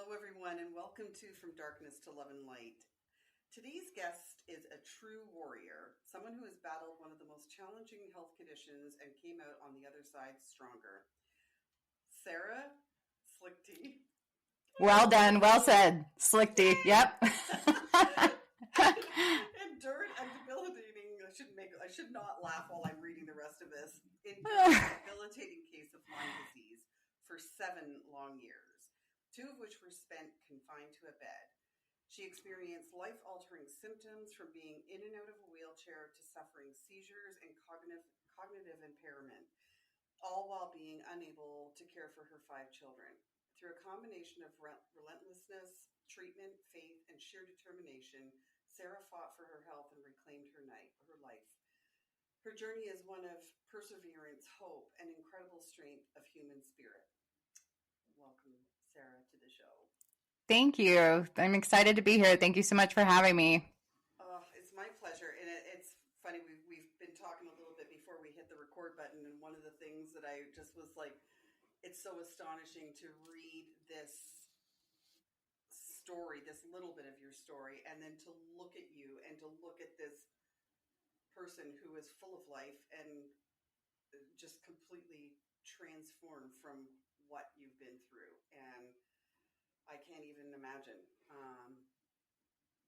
Hello, everyone, and welcome to From Darkness to Love and Light. Today's guest is a true warrior, someone who has battled one of the most challenging health conditions and came out on the other side stronger. Sarah Shlichte. Well done. Well said. Shlichte. Yep. Endured a debilitating, I should not laugh while I'm reading the rest of this. Endured a debilitating case of Lyme disease for 7 long years, 2 of which were spent confined to a bed. She experienced life-altering symptoms from being in and out of a wheelchair to suffering seizures and cognitive impairment, all while being unable to care for her 5 children. Through a combination of relentlessness, treatment, faith, and sheer determination, Sarah fought for her health and reclaimed her life. Her journey is one of perseverance, hope, and incredible strength of human spirit. Welcome, Sarah, to the show. Thank you. I'm excited to be here. Thank you so much for having me. It's my pleasure. And it's funny, we've been talking a little bit before we hit the record button, and one of the things that I just was like, it's so astonishing to read this story, this little bit of your story, and then to look at you and to look at this person who is full of life and just completely transformed from what you've been through. And I can't even imagine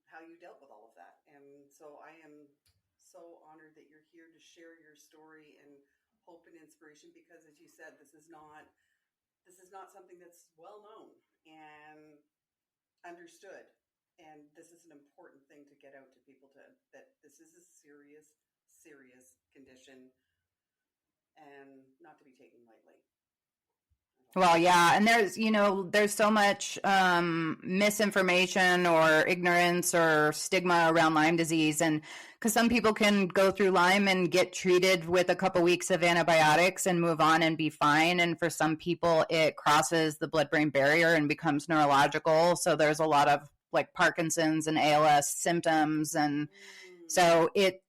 how you dealt with all of that. And so I am so honored that you're here to share your story and hope and inspiration, because as you said, this is not something that's well known and understood. And this is an important thing to get out to people, that this is a serious, serious condition and not to be taken lightly. Well, yeah. And there's so much misinformation or ignorance or stigma around Lyme disease. And because some people can go through Lyme and get treated with a couple weeks of antibiotics and move on and be fine. And for some people, it crosses the blood-brain barrier and becomes neurological. So there's a lot of like Parkinson's and ALS symptoms. And so it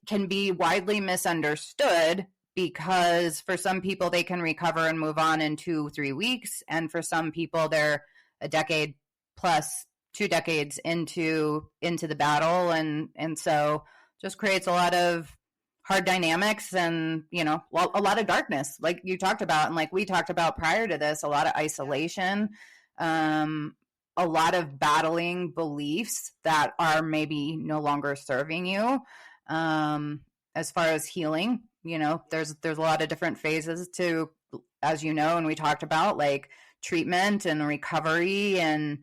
can be widely misunderstood, because for some people they can recover and move on in 2-3 weeks. And for some people they're a decade plus 2 decades into the battle. And so just creates a lot of hard dynamics and, a lot of darkness, like you talked about. And like we talked about prior to this, a lot of isolation, a lot of battling beliefs that are maybe no longer serving you. As far as healing, there's a lot of different phases to, as you know, and we talked about, like treatment and recovery and,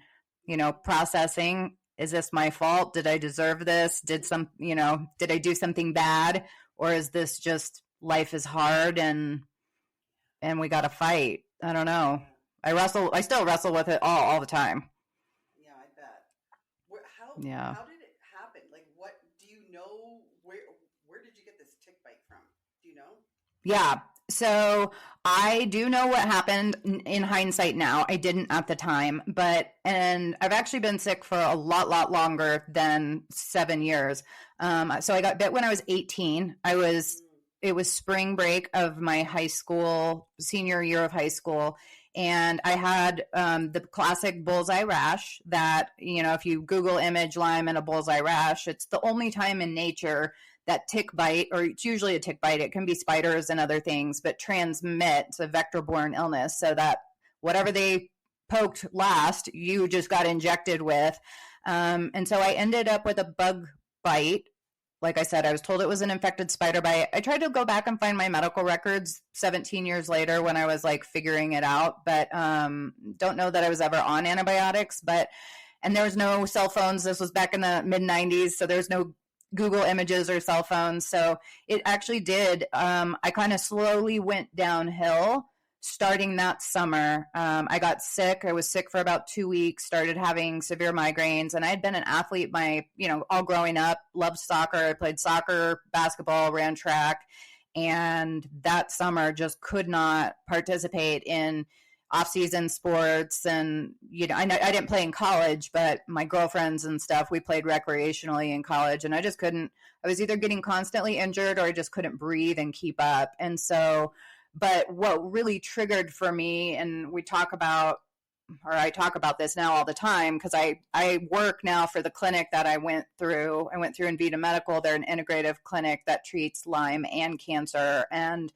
processing. Is this my fault? Did I deserve this? Did I do something bad? Or is this just life is hard and we got to fight? I don't know. I still wrestle with it all the time. Yeah, I bet. How did it happen? Like, what do you know? Where did you get this tick bite from? Do you know? Yeah. So I do know what happened in hindsight now. I didn't at the time, and I've actually been sick for a lot longer than 7 years. So I got bit when I was 18. It was spring break of my high school, senior year of high school. And I had the classic bullseye rash that, if you Google image Lyme and a bullseye rash, it's the only time in nature that tick bite, or it's usually a tick bite, it can be spiders and other things, but transmits a vector-borne illness, so that whatever they poked last, you just got injected with. And so I ended up with a bug bite. Like I said, I was told it was an infected spider bite. I tried to go back and find my medical records 17 years later when I was like figuring it out, but don't know that I was ever on antibiotics. And there was no cell phones. This was back in the mid 90s, so there's no Google images or cell phones. So it actually did. I kind of slowly went downhill starting that summer. I got sick. I was sick for about 2 weeks, started having severe migraines, and I had been an athlete all growing up, loved soccer. I played soccer, basketball, ran track, and that summer just could not participate in off-season sports. And I didn't play in college, but my girlfriends and stuff, we played recreationally in college, and I just couldn't. I was either getting constantly injured or I just couldn't breathe and keep up. And so, but what really triggered for me, and we talk about I talk about this now all the time because I work now for the clinic that I went through. I went through in Vita Medical. They're an integrative clinic that treats Lyme and cancer. And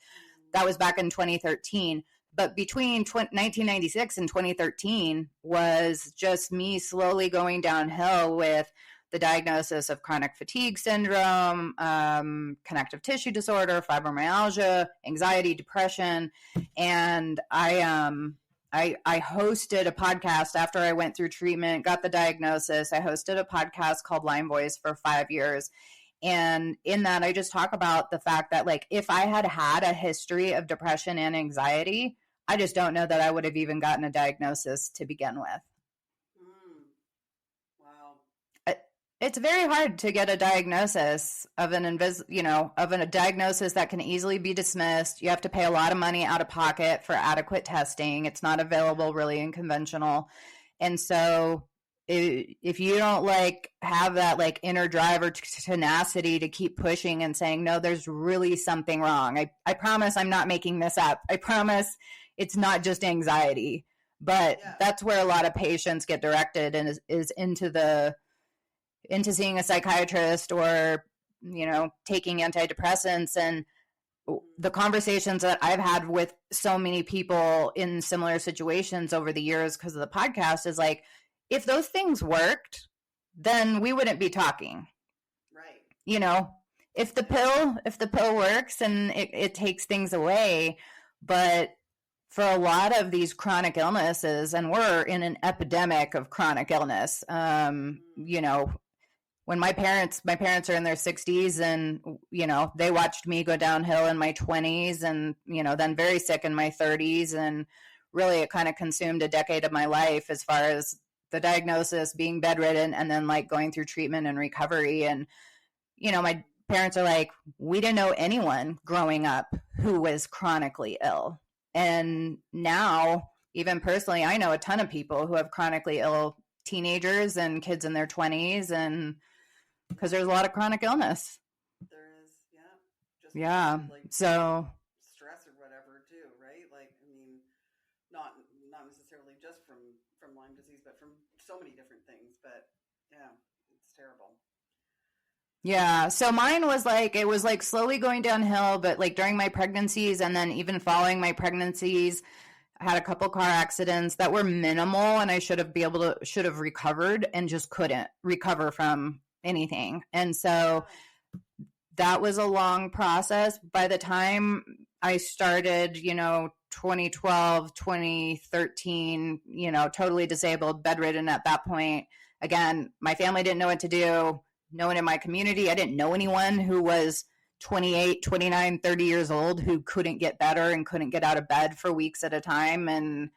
that was back in 2013. But between 1996 and 2013 was just me slowly going downhill with the diagnosis of chronic fatigue syndrome, connective tissue disorder, fibromyalgia, anxiety, depression. And I hosted a podcast after I went through treatment, got the diagnosis. I hosted a podcast called Lyme Voice for 5 years. And in that, I just talk about the fact that, like, if I had had a history of depression and anxiety, I just don't know that I would have even gotten a diagnosis to begin with. Wow. It's very hard to get a diagnosis of a diagnosis that can easily be dismissed. You have to pay a lot of money out of pocket for adequate testing. It's not available really in conventional. And so if you don't have that inner drive or tenacity to keep pushing and saying, no, there's really something wrong. I promise I'm not making this up. I promise it's not just anxiety, but that's where a lot of patients get directed and is into seeing a psychiatrist or, taking antidepressants. And the conversations that I've had with so many people in similar situations over the years because of the podcast is if those things worked, then we wouldn't be talking. Right. If the pill works and it takes things away, but for a lot of these chronic illnesses, and we're in an epidemic of chronic illness, when my parents are in their 60s and, they watched me go downhill in my 20s and, then very sick in my 30s. And really it kind of consumed a decade of my life as far as the diagnosis, being bedridden, and then going through treatment and recovery. And, my parents are we didn't know anyone growing up who was chronically ill. And now, even personally, I know a ton of people who have chronically ill teenagers and kids in their 20s, and because there's a lot of chronic illness. There is, yeah. Just so stress or whatever too, right? Not necessarily just from Lyme disease, but from so many different things. But yeah, it's terrible. Yeah. So mine was it was slowly going downhill, but during my pregnancies and then even following my pregnancies, I had a couple car accidents that were minimal and I should have recovered and just couldn't recover from anything. And so that was a long process. By the time I started, 2012, 2013, totally disabled, bedridden at that point. Again, my family didn't know what to do. No one in my community. I didn't know anyone who was 28, 29, 30 years old who couldn't get better and couldn't get out of bed for weeks at a time. And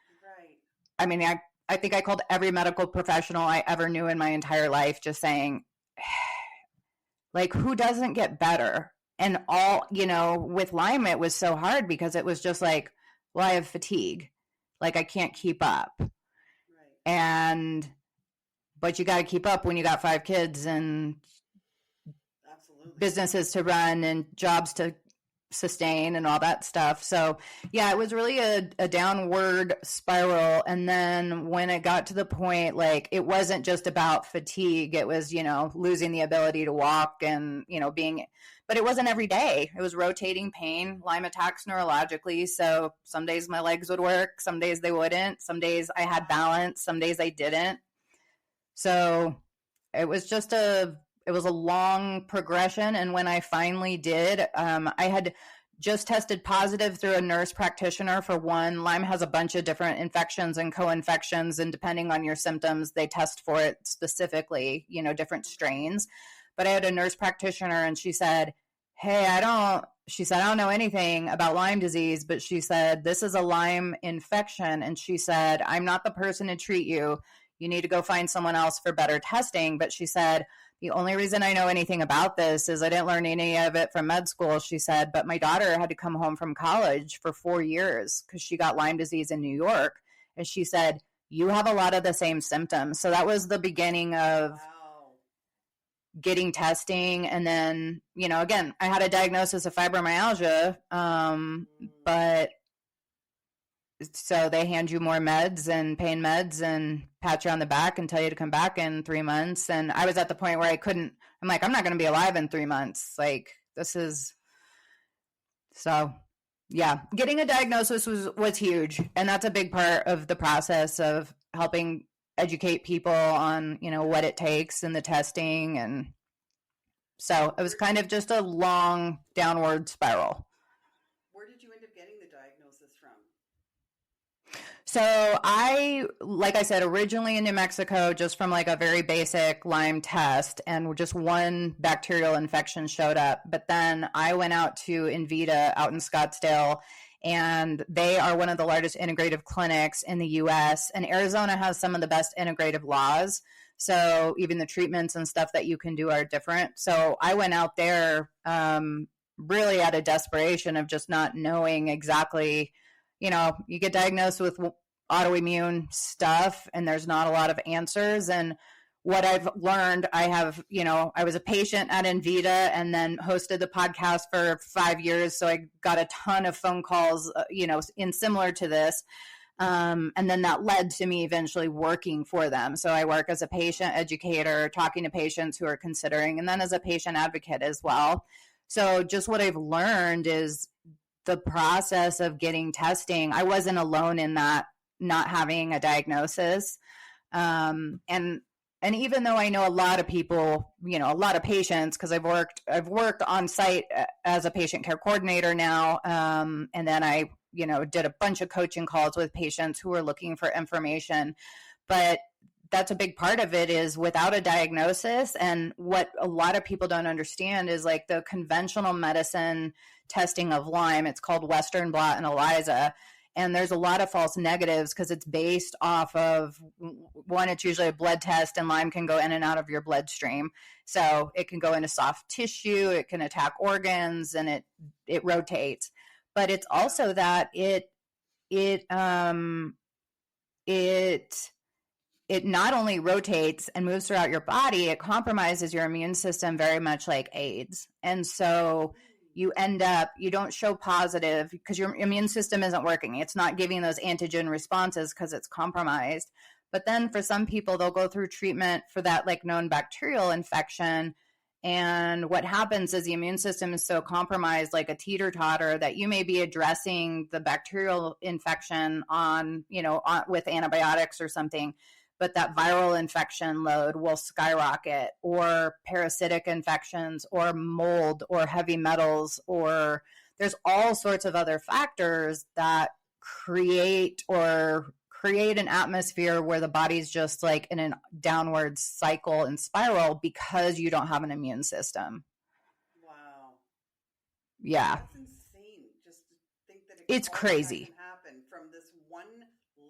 I mean, I think I called every medical professional I ever knew in my entire life just saying, who doesn't get better? And with Lyme, it was so hard because it was just I have fatigue. I can't keep up. Right. But you got to keep up when you got 5 kids and businesses to run and jobs to sustain and all that stuff. So yeah, it was really a downward spiral. And then when it got to the point, it wasn't just about fatigue, it was, losing the ability to walk and, but it wasn't every day. It was rotating pain, Lyme attacks neurologically. So some days my legs would work, some days they wouldn't, some days I had balance, some days I didn't. So it was it was a long progression. And when I finally did, I had just tested positive through a nurse practitioner for one. Lyme has a bunch of different infections and co-infections, and depending on your symptoms, they test for it specifically, different strains. But I had a nurse practitioner and she said, hey, I don't know anything about Lyme disease, but she said, this is a Lyme infection. And she said, I'm not the person to treat you. You need to go find someone else for better testing. But she said, the only reason I know anything about this is I didn't learn any of it from med school, she said, but my daughter had to come home from college for 4 years because she got Lyme disease in New York. And she said, you have a lot of the same symptoms. So that was the beginning of getting testing. And then, again, I had a diagnosis of fibromyalgia, but so they hand you more meds and pain meds and pat you on the back and tell you to come back in 3 months. And I was at the point where I'm like, I'm not going to be alive in 3 months. Like, this is, so yeah, getting a diagnosis was huge. And that's a big part of the process of helping educate people on, what it takes and the testing. And so it was kind of just a long downward spiral. Where did you end up getting the diagnosis from? So like I said, originally in New Mexico, just from like a very basic Lyme test, and just one bacterial infection showed up. But then I went out to Invita out in Scottsdale, and they are one of the largest integrative clinics in the U.S. And Arizona has some of the best integrative laws. So even the treatments and stuff that you can do are different. So I went out there really out of desperation of just not knowing exactly. You get diagnosed with autoimmune stuff and there's not a lot of answers. And what I've learned, I was a patient at Invita and then hosted the podcast for 5 years. So I got a ton of phone calls, in similar to this. And then that led to me eventually working for them. So I work as a patient educator, talking to patients who are considering, and then as a patient advocate as well. So just what I've learned is the process of getting testing. I wasn't alone in that, not having a diagnosis. And even though I know a lot of people, a lot of patients, because I've worked on site as a patient care coordinator now. And then I, did a bunch of coaching calls with patients who were looking for information. But that's a big part of it is without a diagnosis. And what a lot of people don't understand is like the conventional medicine testing of Lyme. It's called Western blot and ELISA. And there's a lot of false negatives because it's based off of one, it's usually a blood test, and Lyme can go in and out of your bloodstream. So it can go into soft tissue, it can attack organs, and it rotates. But it's also that it not only rotates and moves throughout your body, it compromises your immune system very much like AIDS. And so you don't show positive because your immune system isn't working. It's not giving those antigen responses because it's compromised. But then for some people, they'll go through treatment for that like known bacterial infection. And what happens is the immune system is so compromised, like a teeter-totter, that you may be addressing the bacterial infection with antibiotics or something, but that viral infection load will skyrocket, or parasitic infections, or mold, or heavy metals, or there's all sorts of other factors that create an atmosphere where the body's just like in a downward cycle and spiral because you don't have an immune system. Wow. Yeah. That's insane. Just to think that it's crazy. Can happen from this one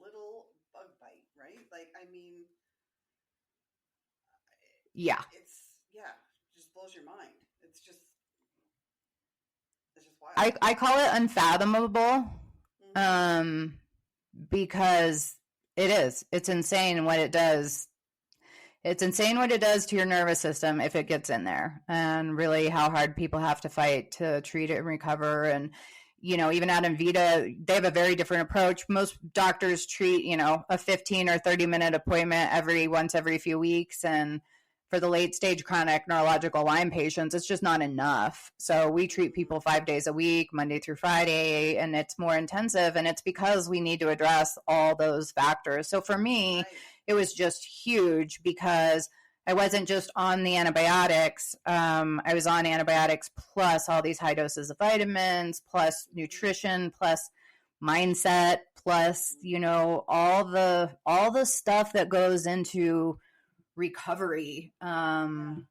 little bug bite, right? Like, I mean, yeah. It just blows your mind. It's just wild. I call it unfathomable. Mm-hmm. Because it's insane what it does. It's insane what it does to your nervous system if it gets in there, and really how hard people have to fight to treat it and recover. And, even at Invita, they have a very different approach. Most doctors treat, a 15 or 30-minute appointment once every few weeks. And for the late stage chronic neurological Lyme patients, it's just not enough. So we treat people 5 days a week, Monday through Friday, and it's more intensive. And it's because we need to address all those factors. So for me, it was just huge because I wasn't just on the antibiotics. I was on antibiotics plus all these high doses of vitamins, plus nutrition, plus mindset, plus, all the stuff that goes into recovery. You're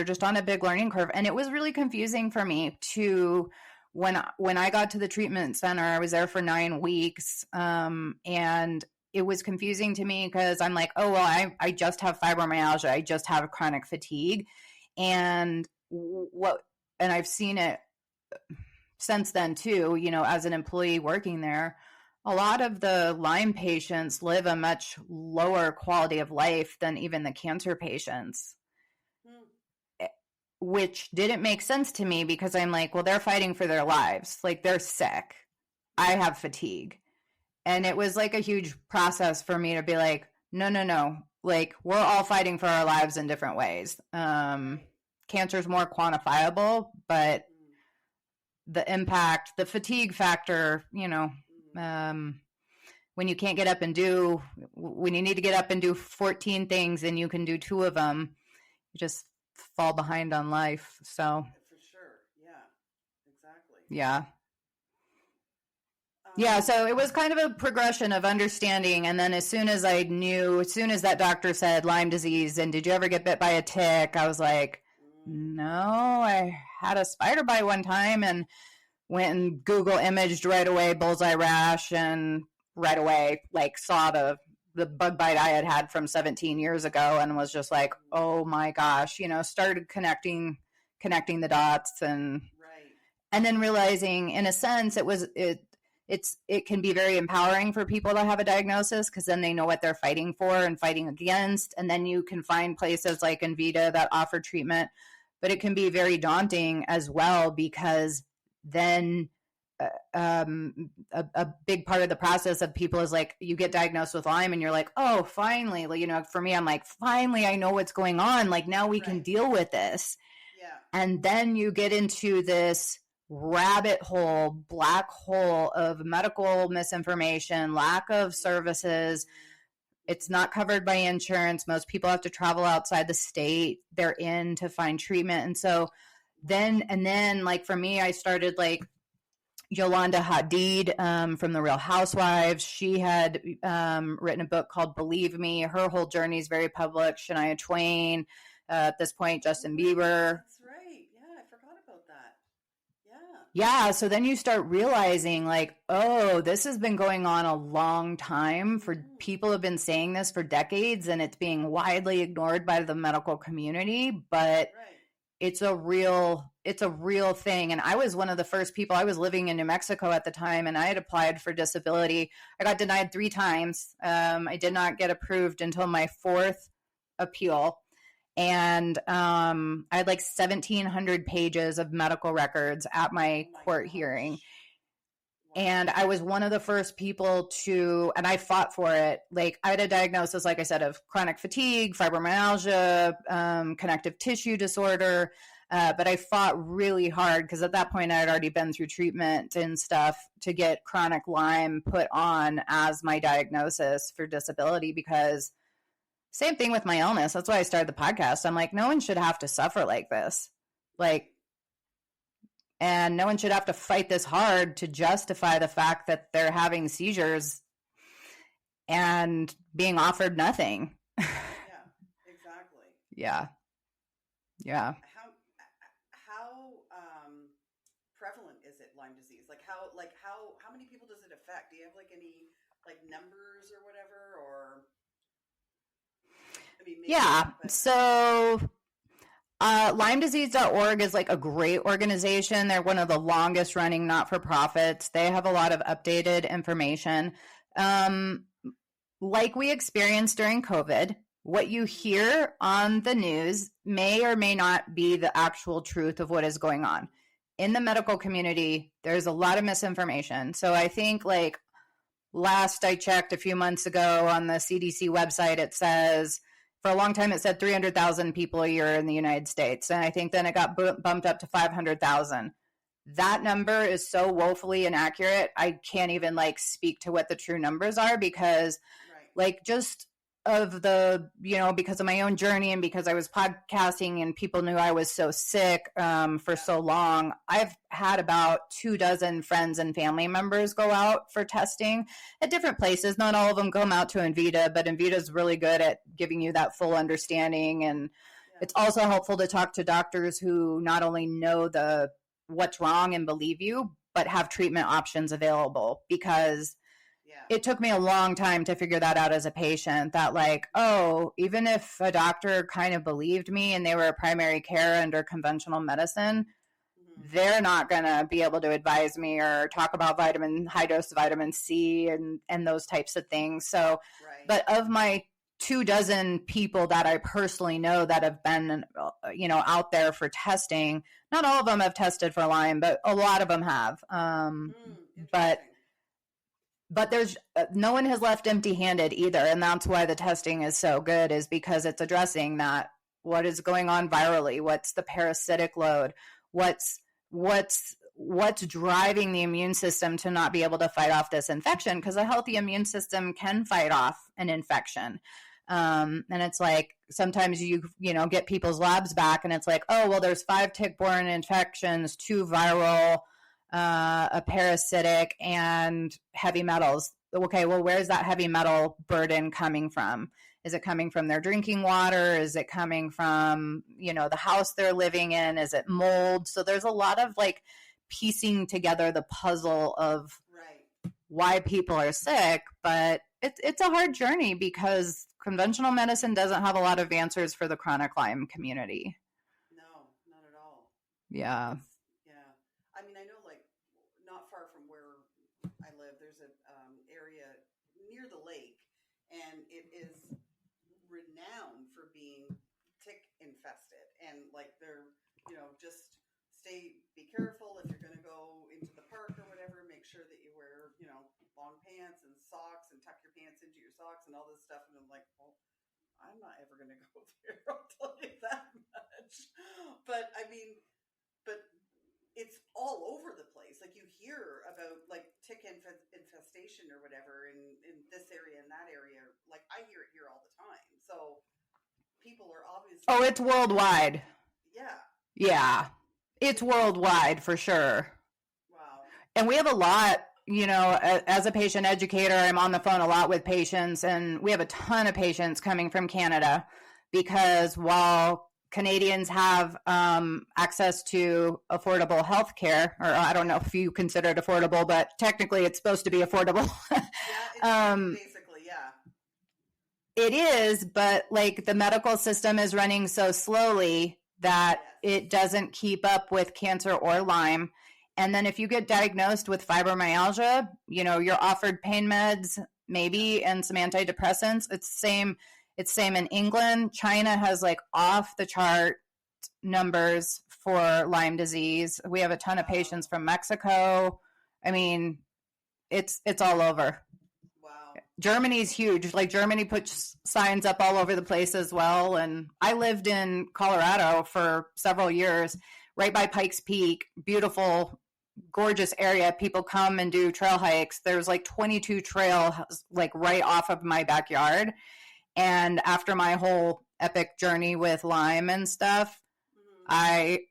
just on a big learning curve. And it was really confusing for me to when I got to the treatment center. I was there for 9 weeks. And it was confusing to me because I'm like, oh, well, I just have fibromyalgia. I just have chronic fatigue. And I've seen it since then too, as an employee working there. A lot of the Lyme patients live a much lower quality of life than even the cancer patients, which didn't make sense to me because I'm like, well, they're fighting for their lives. Like, they're sick. I have fatigue. And it was like a huge process for me to be like, no. Like, we're all fighting for our lives in different ways. Cancer is more quantifiable, but the impact, the fatigue factor, when you can't get up and when you need to get up and do 14 things and you can do 2 of them, you just fall behind on life. So for sure. Yeah, exactly. Yeah. Yeah, so it was kind of a progression of understanding. And then as soon as that doctor said Lyme disease and did you ever get bit by a tick, I was like, no, I had a spider bite one time and went and Google imaged right away, bullseye rash, and right away, like, saw the bug bite I had from 17 years ago and was just like, oh my gosh, started connecting the dots and then realizing, in a sense, it can be very empowering for people to have a diagnosis because then they know what they're fighting for and fighting against. And then you can find places like Envita that offer treatment, but it can be very daunting as well because then a big part of the process of people is like, you get diagnosed with Lyme and you're like, oh, finally, for me, I'm like, finally, I know what's going on. Like, now we can deal with this. Yeah. And then you get into this rabbit hole, black hole of medical misinformation, lack of services. It's not covered by insurance. Most people have to travel outside the state they're in to find treatment. And so then like for me, I started like Yolanda Hadid from The Real Housewives. She had written a book called Believe Me. Her whole journey is very public. Shania Twain, at this point, Justin Bieber. That's right. Yeah, I forgot about that. Yeah, so then you start realizing like, oh, this has been going on a long time. People have been saying this for decades and it's being widely ignored by the medical community, but it's a real thing. And I was one of the first people. I was living in New Mexico at the time and I had applied for disability. I got denied 3 times. I did not get approved until my 4th appeal. And I had like 1,700 pages of medical records at my court hearing. And I was one of the first people and I fought for it. Like, I had a diagnosis, like I said, of chronic fatigue, fibromyalgia, connective tissue disorder. But I fought really hard because at that point I had already been through treatment and stuff to get chronic Lyme put on as my diagnosis for disability, because same thing with my illness. That's why I started the podcast. I'm like, no one should have to suffer like this. And no one should have to fight this hard to justify the fact that they're having seizures and being offered nothing. Yeah, exactly. Yeah. How prevalent is it, Lyme disease? How many people does it affect? Do you have like any like numbers or whatever, or? I mean, maybe, yeah. So LymeDisease.org is like a great organization. They're one of the longest running not-for-profits. They have a lot of updated information. Like we experienced during COVID, what you hear on the news may or may not be the actual truth of what is going on. In the medical community, there's a lot of misinformation. So I think like last I checked a few months ago on the CDC website, it says, for a long time, it said 300,000 people a year in the United States. And I think then it got bumped up to 500,000. That number is so woefully inaccurate. I can't even like speak to what the true numbers are because like just of the, because of my own journey and because I was podcasting and people knew I was so sick for so long, I've had about 24 friends and family members go out for testing at different places. Not all of them come out to Envita, but Envita is really good at giving you that full understanding. And it's also helpful to talk to doctors who not only know what's wrong and believe you, but have treatment options available, because it took me a long time to figure that out as a patient, that like, oh, even if a doctor kind of believed me and they were a primary care under conventional medicine, they're not going to be able to advise me or talk about high dose vitamin C and those types of things. So, but of my 24 people that I personally know that have been, out there for testing, not all of them have tested for Lyme, but a lot of them have. but there's no one has left empty-handed either, and that's why the testing is so good, is because it's addressing that. What is going on virally? What's the parasitic load? What's driving the immune system to not be able to fight off this infection? Because a healthy immune system can fight off an infection. And it's like sometimes you get people's labs back and it's like, oh, well, there's 5 tick-borne infections, 2 viral, a parasitic, and heavy metals. Okay, well, where's that heavy metal burden coming from? Is it coming from their drinking water? Is it coming from, the house they're living in? Is it mold? So there's a lot of like piecing together the puzzle of why people are sick, but it's a hard journey because conventional medicine doesn't have a lot of answers for the chronic Lyme community. No, not at all. Yeah. Yeah. I mean, I know like not far from where I live, there's an area near the lake, and it is renowned for being tick infested. And like they're, just be careful if you're going to go into the park or whatever, make sure that you wear, long pants and socks and tuck your pants into your socks and all this stuff. And I'm like, well, I'm not ever going to go there. I'll tell you that much. But I mean, it's all over the place. Like you hear about like tick infestation or whatever in this area and that area. Like I hear it here all the time. So people are obviously. Oh, it's worldwide. Yeah. Yeah. It's worldwide for sure. Wow. And we have a lot, as a patient educator, I'm on the phone a lot with patients, and we have a ton of patients coming from Canada because while Canadians have access to affordable health care, or I don't know if you consider it affordable, but technically it's supposed to be affordable. Yeah, it's basically, yeah. It is, but like the medical system is running so slowly that it doesn't keep up with cancer or Lyme. And then if you get diagnosed with fibromyalgia, you're offered pain meds, maybe, and some antidepressants. It's same in England. China has like off the chart numbers for Lyme disease. We have a ton of patients from Mexico. I mean, it's all over. Wow. Germany's huge. Like Germany puts signs up all over the place as well. And I lived in Colorado for several years, right by Pikes Peak. Beautiful, gorgeous area. People come and do trail hikes. There's like 22 trails like right off of my backyard. And after my whole epic journey with Lyme and stuff, I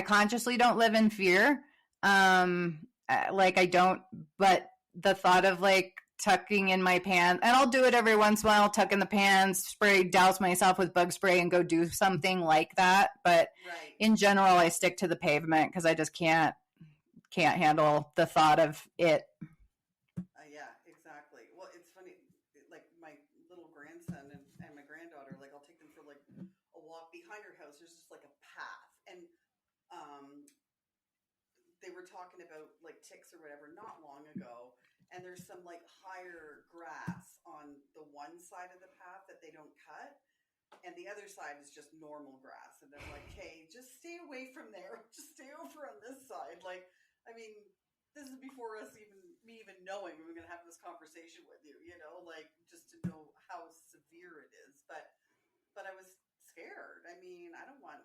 consciously don't live in fear. Like I don't, but the thought of like tucking in my pants, and I'll do it every once in a while, tuck in the pants, douse myself with bug spray and go do something like that. But in general, I stick to the pavement because I just can't handle the thought of it. Yeah, exactly. Well, it's funny, like my little grandson and my granddaughter, like I'll take them for like a walk behind her house. There's just like a path, and they were talking about like ticks or whatever not long ago. And there's some like higher grass on the one side of the path that they don't cut. And the other side is just normal grass. And they're like, hey, just stay away from there. Just stay over on this side. Like, I mean, this is before me even knowing we were going to have this conversation with you, like just to know how severe it is. But I was scared. I mean, I don't want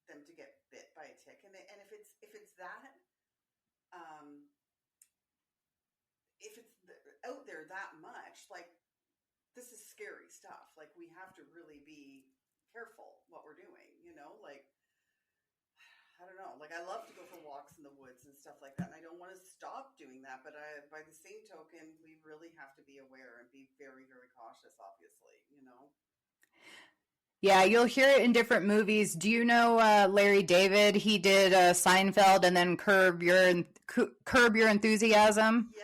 them to get bit by a tick. And if it's that, if it's out there that much, like this is scary stuff. Like we have to really be careful what we're doing, like, I don't know. Like I love to go for walks in the woods and stuff like that. And I don't want to stop doing that. But by the same token, we really have to be aware and be very, very cautious, obviously, Yeah, you'll hear it in different movies. Do you know Larry David? He did Seinfeld and then Curb Your Enthusiasm. Yeah.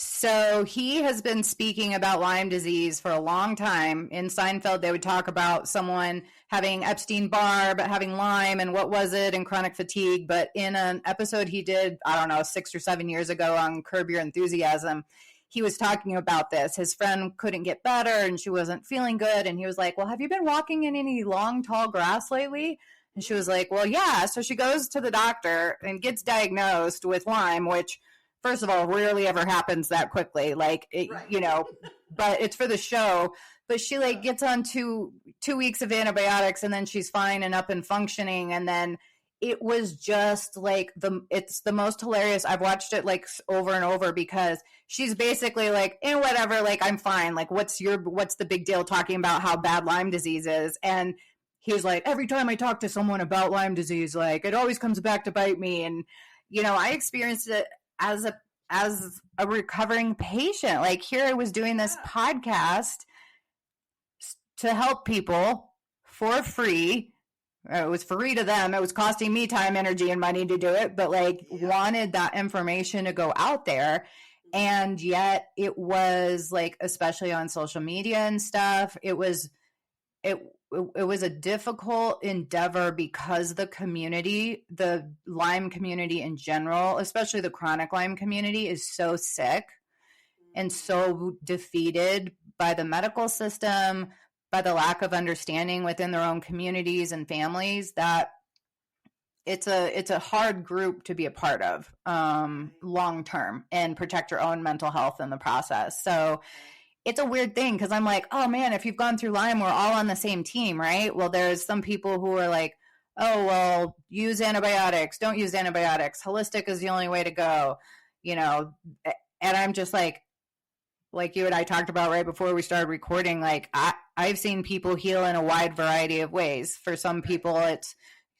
So he has been speaking about Lyme disease for a long time. In Seinfeld, they would talk about someone having Epstein-Barr, but having Lyme and what was it and chronic fatigue. But in an episode he did, I don't know, 6 or 7 years ago on Curb Your Enthusiasm, he was talking about this. His friend couldn't get better and she wasn't feeling good. And he was like, well, have you been walking in any long, tall grass lately? And she was like, well, yeah. So she goes to the doctor and gets diagnosed with Lyme, which first of all, rarely ever happens that quickly. Like, Right. you know, but it's for the show. But she like gets on two weeks of antibiotics and then she's fine and up and functioning. And then it was just like it's the most hilarious. I've watched it like over and over because she's basically like, whatever, like I'm fine. Like what's the big deal talking about how bad Lyme disease is? And he's like, every time I talk to someone about Lyme disease, like it always comes back to bite me. And, you know, I experienced it as a recovering patient. Like here I was doing this podcast to help people for free. It was free to them. It was costing me time, energy, and money to do it, but like wanted that information to go out there. And yet it was like, especially on social media and stuff, it was a difficult endeavor because the community, the Lyme community in general, especially the chronic Lyme community, is so sick and so defeated by the medical system, by the lack of understanding within their own communities and families, that it's a hard group to be a part of long term and protect your own mental health in the process. So it's a weird thing because I'm like, oh man, if you've gone through Lyme, we're all on the same team, right? Well, there's some people who are like, oh, well, use antibiotics, don't use antibiotics. Holistic is the only way to go, you know? And I'm just like you and I talked about right before we started recording, like I've seen people heal in a wide variety of ways. For some people, it's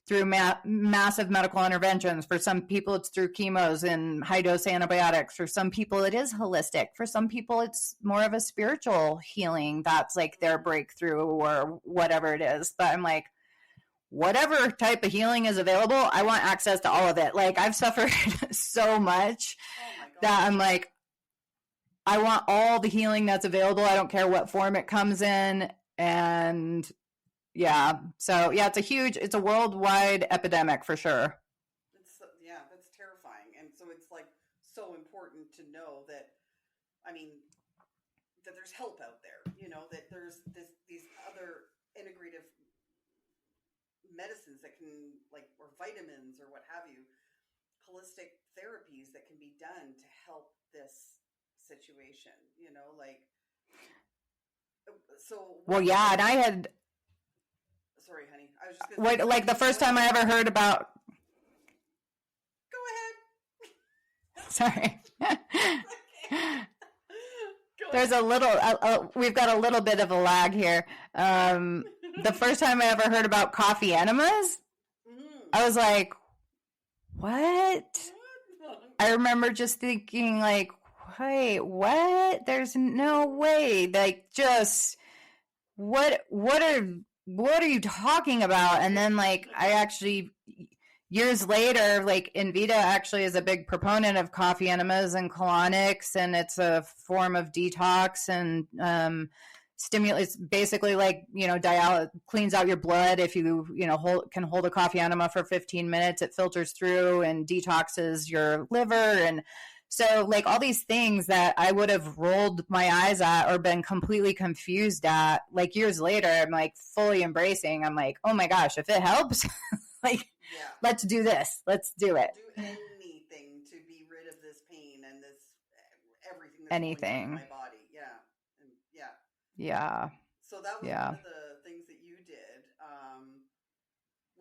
through massive medical interventions. For some people, it's through chemos and high-dose antibiotics. For some people, it is holistic. For some people, it's more of a spiritual healing that's like their breakthrough or whatever it is. But I'm like, whatever type of healing is available, I want access to all of it. Like I've suffered so much that I'm like, I want all the healing that's available. I don't care what form it comes in. And yeah, so yeah, it's a worldwide epidemic for sure. That's terrifying. And so it's like so important to know that, I mean, that there's help out there, you know, that there's these other integrative medicines that can, like, or vitamins or what have you, holistic therapies that can be done to help this situation, you know, like, so. Well, yeah, and I had. Sorry, honey. I was just going to. Like the first time I ever heard about. Go ahead. Sorry. Go There's ahead. We've got a little bit of a lag here. The first time I ever heard about coffee enemas, I was like, what? I remember just thinking like, wait, what? There's no way. Like, just what are you talking about? And then like I actually years later, like Invita actually is a big proponent of coffee enemas and colonics, and it's a form of detox and stimulates, basically like, you know, cleans out your blood. If you can hold a coffee enema for 15 minutes, it filters through and detoxes your liver. And so like all these things that I would have rolled my eyes at or been completely confused at, like years later, I'm like fully embracing. I'm like, oh my gosh, if it helps, like, let's do this. Let's do it. Do anything to be rid of this pain and this everything that's anything going on in my body. Yeah. And yeah. So that was one of the things that you did,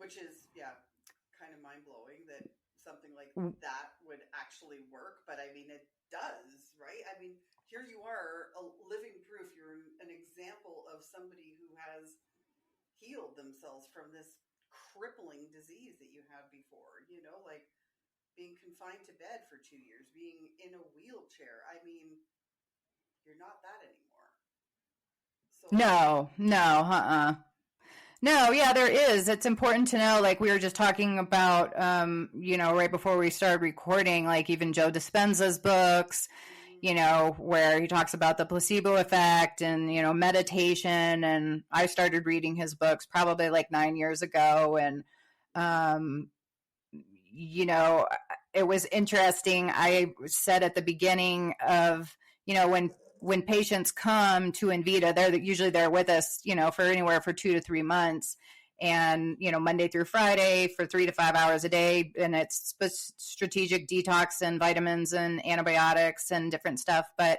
which is kind of mind blowing that something like that would actually work. But I mean, it does, right? I mean, here you are, a living proof. You're an example of somebody who has healed themselves from this crippling disease that you had before, you know, like being confined to bed for 2 years, being in a wheelchair. I mean, you're not that anymore. So No, yeah, there is. It's important to know, like we were just talking about, you know, right before we started recording, like even Joe Dispenza's books, you know, where he talks about the placebo effect and, you know, meditation. And I started reading his books probably like 9 years ago. And, you know, it was interesting. I said at the beginning of, you know, when patients come to Invita, they're usually there with us, you know, for anywhere for 2 to 3 months. and, Monday through Friday for 3 to 5 hours a day. And it's strategic detox and vitamins and antibiotics and different stuff. But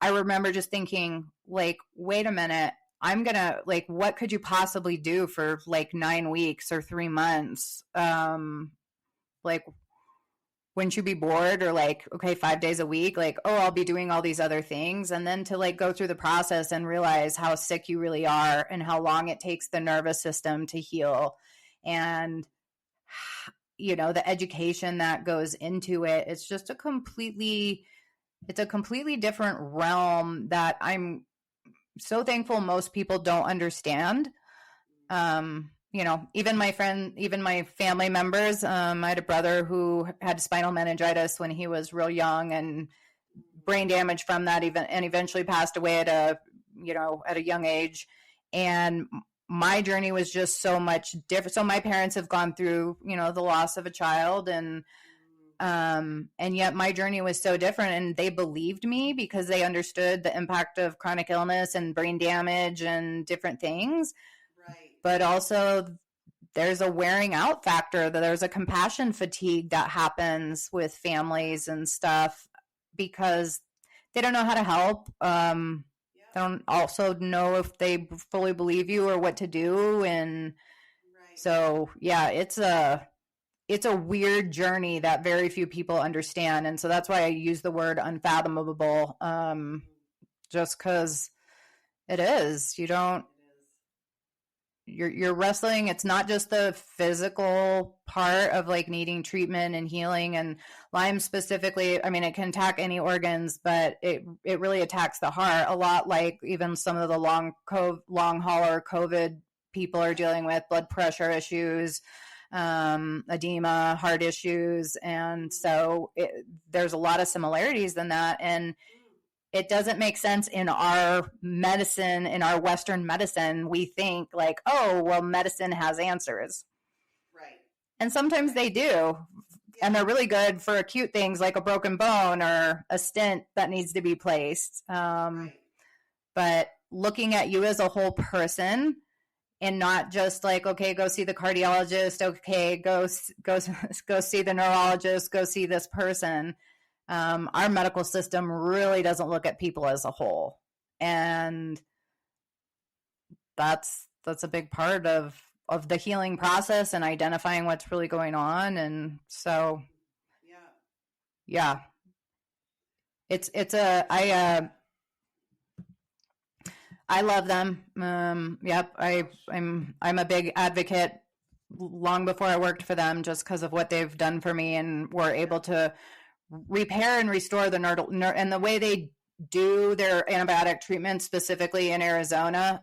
I remember just thinking, like, wait a minute, I'm going to, like, what could you possibly do for like 9 weeks or 3 months? Like, wouldn't you be bored? Or like, okay, 5 days a week, like, oh, I'll be doing all these other things. And then to like go through the process and realize how sick you really are and how long it takes the nervous system to heal. And, the education that goes into it, it's just a completely different realm that I'm so thankful most people don't understand. Even my family members, I had a brother who had spinal meningitis when he was real young and brain damage from that, and eventually passed away at a young age. And my journey was just so much different. So my parents have gone through, the loss of a child, and yet my journey was so different, and they believed me because they understood the impact of chronic illness and brain damage and different things. Right. But also there's a wearing out factor, that there's a compassion fatigue that happens with families and stuff because they don't know how to help. They don't also know if they fully believe you or what to do. And so, yeah, it's a weird journey that very few people understand. And so that's why I use the word unfathomable, just because it is. You're wrestling. It's not just the physical part of like needing treatment and healing, and Lyme specifically. I mean, it can attack any organs, but it really attacks the heart a lot. Like even some of the long hauler COVID people are dealing with blood pressure issues, edema, heart issues. And so there's a lot of similarities in that. And it doesn't make sense in our medicine, in our Western medicine. We think like, oh, well, medicine has answers. Right. And sometimes they do. Yeah. And they're really good for acute things like a broken bone or a stent that needs to be placed. Right. But looking at you as a whole person, and not just like, okay, go see the cardiologist. Okay, go see the neurologist. Go see this person. Our medical system really doesn't look at people as a whole, and that's a big part of the healing process and identifying what's really going on. And so, yeah, I love them. Yep. I'm a big advocate long before I worked for them, just because of what they've done for me, and were able to repair and restore the and the way they do their antibiotic treatment, specifically in Arizona.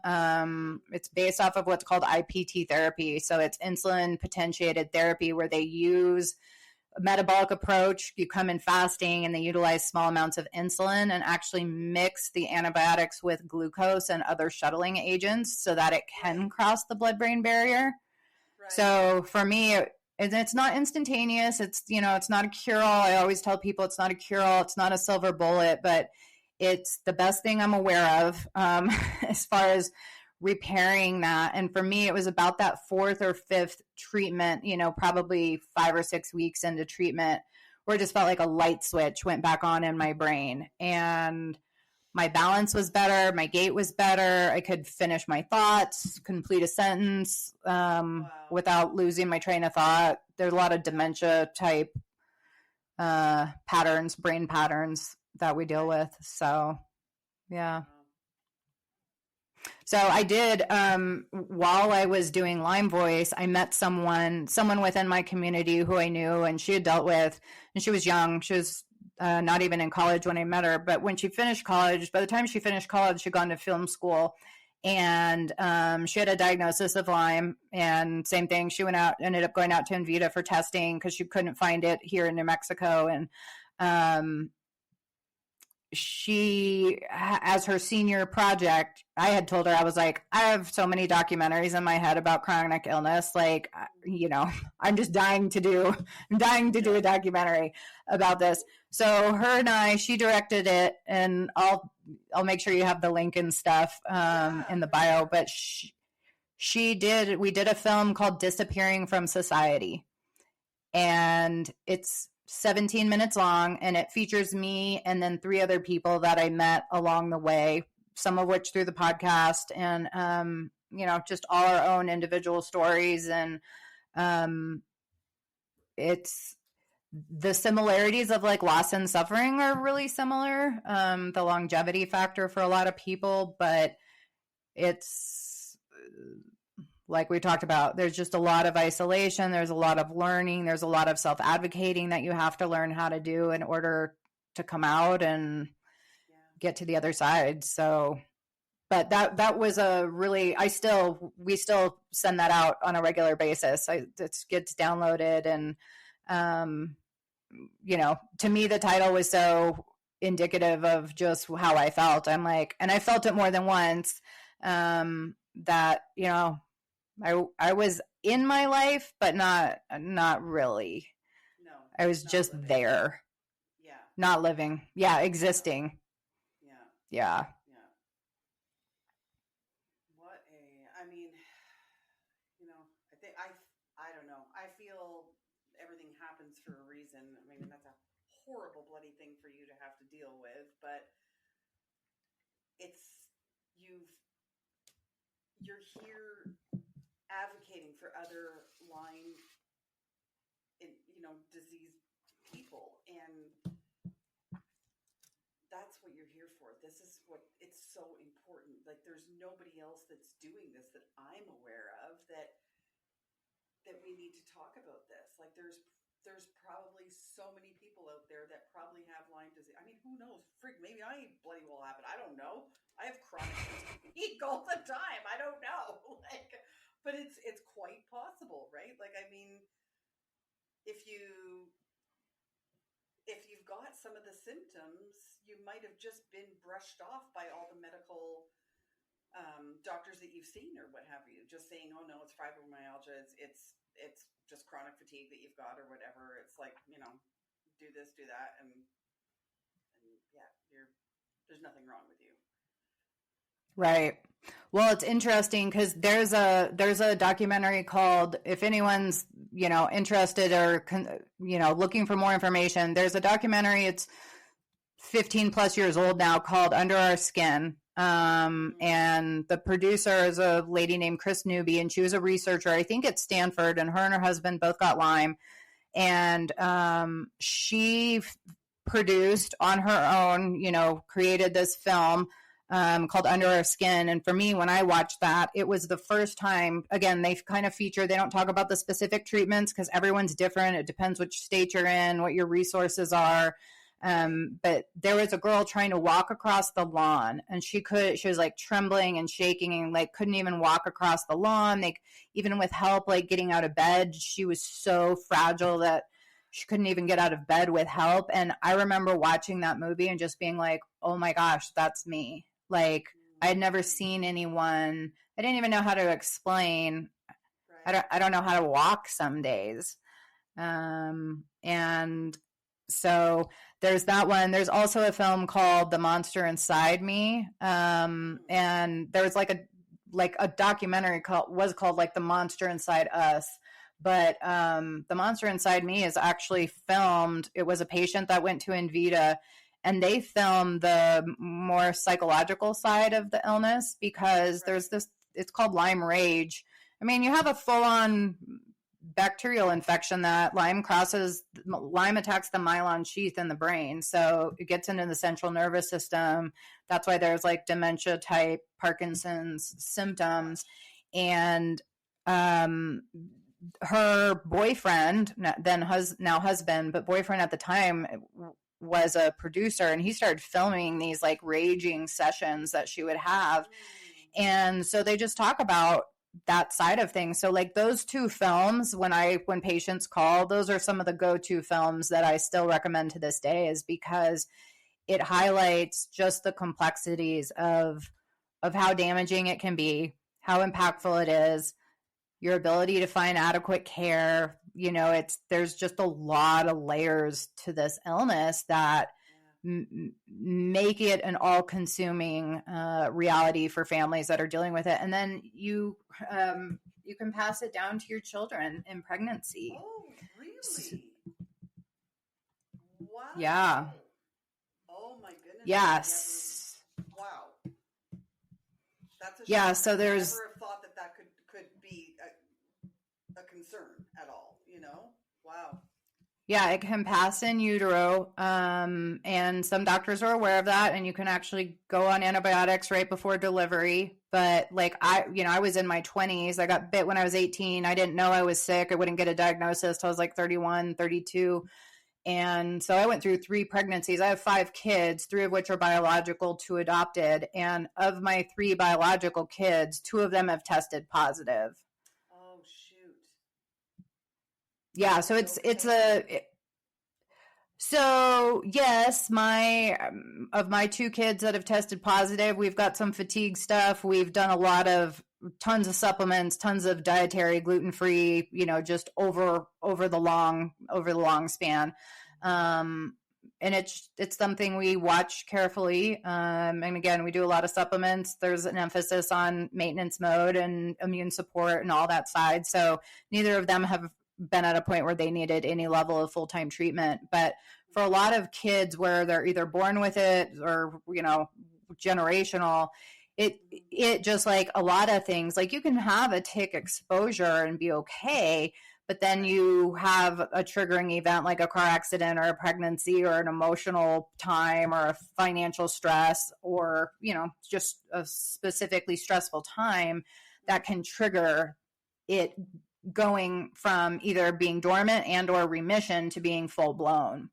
It's based off of what's called IPT therapy. So it's insulin potentiated therapy, where they use a metabolic approach. You come in fasting and they utilize small amounts of insulin and actually mix the antibiotics with glucose and other shuttling agents so that it can cross the blood-brain barrier. Right. So for me, it's not instantaneous. It's, it's not a cure-all. I always tell people it's not a cure-all. It's not a silver bullet, but it's the best thing I'm aware of as far as repairing that. And for me, it was about that fourth or fifth treatment, probably 5 or 6 weeks into treatment, where it just felt like a light switch went back on in my brain. And my balance was better. My gait was better. I could finish my thoughts, complete a sentence without losing my train of thought. There's a lot of dementia type patterns, brain patterns that we deal with. So, yeah. So I did, while I was doing Lyme Voice, I met someone within my community who I knew and she had dealt with, and she was young. She was not even in college when I met her. But when she finished college, by the time she finished college, she'd gone to film school, and she had a diagnosis of Lyme. And same thing, she ended up going out to Invita for testing because she couldn't find it here in New Mexico. And she, as her senior project, I had told her, I was like, I have so many documentaries in my head about chronic illness. Like, I'm just dying to do a documentary about this. So her and she directed it, and I'll make sure you have the link and stuff in the bio. But we did a film called Disappearing from Society, and it's 17 minutes long, and it features me and then 3 other people that I met along the way, some of which through the podcast, and just all our own individual stories. And it's the similarities of like loss and suffering are really similar, the longevity factor for a lot of people, but it's like we talked about, there's just a lot of isolation, there's a lot of learning, there's a lot of self-advocating that you have to learn how to do in order to come out and get to the other side. So, but that was a really, we still send that out on a regular basis. It gets downloaded, and to me the title was so indicative of just how I felt. I'm like, and I felt it more than once, that I was in my life, but not really. No, I was just living. there. Yeah. Not living. Yeah, existing. Yeah. Yeah. Yeah. I don't know. I feel everything happens for a reason. I mean, that's a horrible, bloody thing for you to have to deal with, but you're here advocating for other Lyme, diseased people, and that's what you're here for. This is what, it's so important. Like, there's nobody else that's doing this that I'm aware of that we need to talk about this. Like, there's probably so many people out there that probably have Lyme disease. I mean, who knows? Frig, maybe I bloody well have it. I don't know. I have chronic fatigue all the time. I don't know. But it's quite possible, right? Like, I mean, if you've got some of the symptoms, you might have just been brushed off by all the medical doctors that you've seen or what have you, just saying, oh no, it's fibromyalgia, it's just chronic fatigue that you've got or whatever. It's like, do this, do that, and yeah, there's nothing wrong with you. Right. Well, it's interesting because there's a documentary called, if anyone's, interested or, looking for more information, there's a documentary, it's 15 plus years old now, called Under Our Skin. And the producer is a lady named Chris Newby, and she was a researcher, I think at Stanford, and her and her husband both got Lyme. And she produced on her own, created this film called Under Our Skin. And for me, when I watched that, it was the first time, again, they kind of feature, they don't talk about the specific treatments because everyone's different. It depends which state you're in, what your resources are. But there was a girl trying to walk across the lawn, and she was like trembling and shaking and like couldn't even walk across the lawn. Like, even with help, like getting out of bed, she was so fragile that she couldn't even get out of bed with help. And I remember watching that movie and just being like, oh my gosh, that's me. Like, I had never seen anyone. I didn't even know how to explain. Right. I don't know how to walk some days. And so there's that one. There's also a film called The Monster Inside Me. And there was like a documentary called like The Monster Inside Us. But The Monster Inside Me is actually filmed. It was a patient that went to Invita, and they filmed the more psychological side of the illness because there's this, it's called Lyme rage. I mean, you have a full-on bacterial infection that Lyme attacks the myelin sheath in the brain. So it gets into the central nervous system. That's why there's like dementia type Parkinson's symptoms. And her boyfriend, now husband, but boyfriend at the time, was a producer, and he started filming these like raging sessions that she would have. And so they just talk about that side of things. So like those two films, when patients call, those are some of the go-to films that I still recommend to this day, is because it highlights just the complexities of how damaging it can be, how impactful it is, your ability to find adequate care. There's just a lot of layers to this illness that make it an all-consuming reality for families that are dealing with it. And then you can pass it down to your children in pregnancy. Oh, really? Wow. Yeah. Oh my goodness. Yes. Wow. That's a yeah. shock. So there's. I never have thought that could be a concern at all. Wow. Yeah, it can pass in utero, and some doctors are aware of that, and you can actually go on antibiotics right before delivery. But like I was in my 20s. I got bit when I was 18. I didn't know I was sick. I wouldn't get a diagnosis till I was like 31, 32. And so I went through 3 pregnancies. I have 5 kids, 3 of which are biological, 2 adopted. And of my 3 biological kids, 2 of them have tested positive. Oh, shoot. Yeah, so so yes, of my 2 kids that have tested positive, we've got some fatigue stuff. We've done a lot of tons of supplements, tons of dietary, gluten-free, just over the long span. And it's something we watch carefully. And again, we do a lot of supplements. There's an emphasis on maintenance mode and immune support and all that side. So neither of them have been at a point where they needed any level of full-time treatment. But for a lot of kids where they're either born with it or, generational, it just like a lot of things, like you can have a tick exposure and be okay, but then you have a triggering event like a car accident or a pregnancy or an emotional time or a financial stress or, just a specifically stressful time that can trigger it going from either being dormant and or remission to being full blown.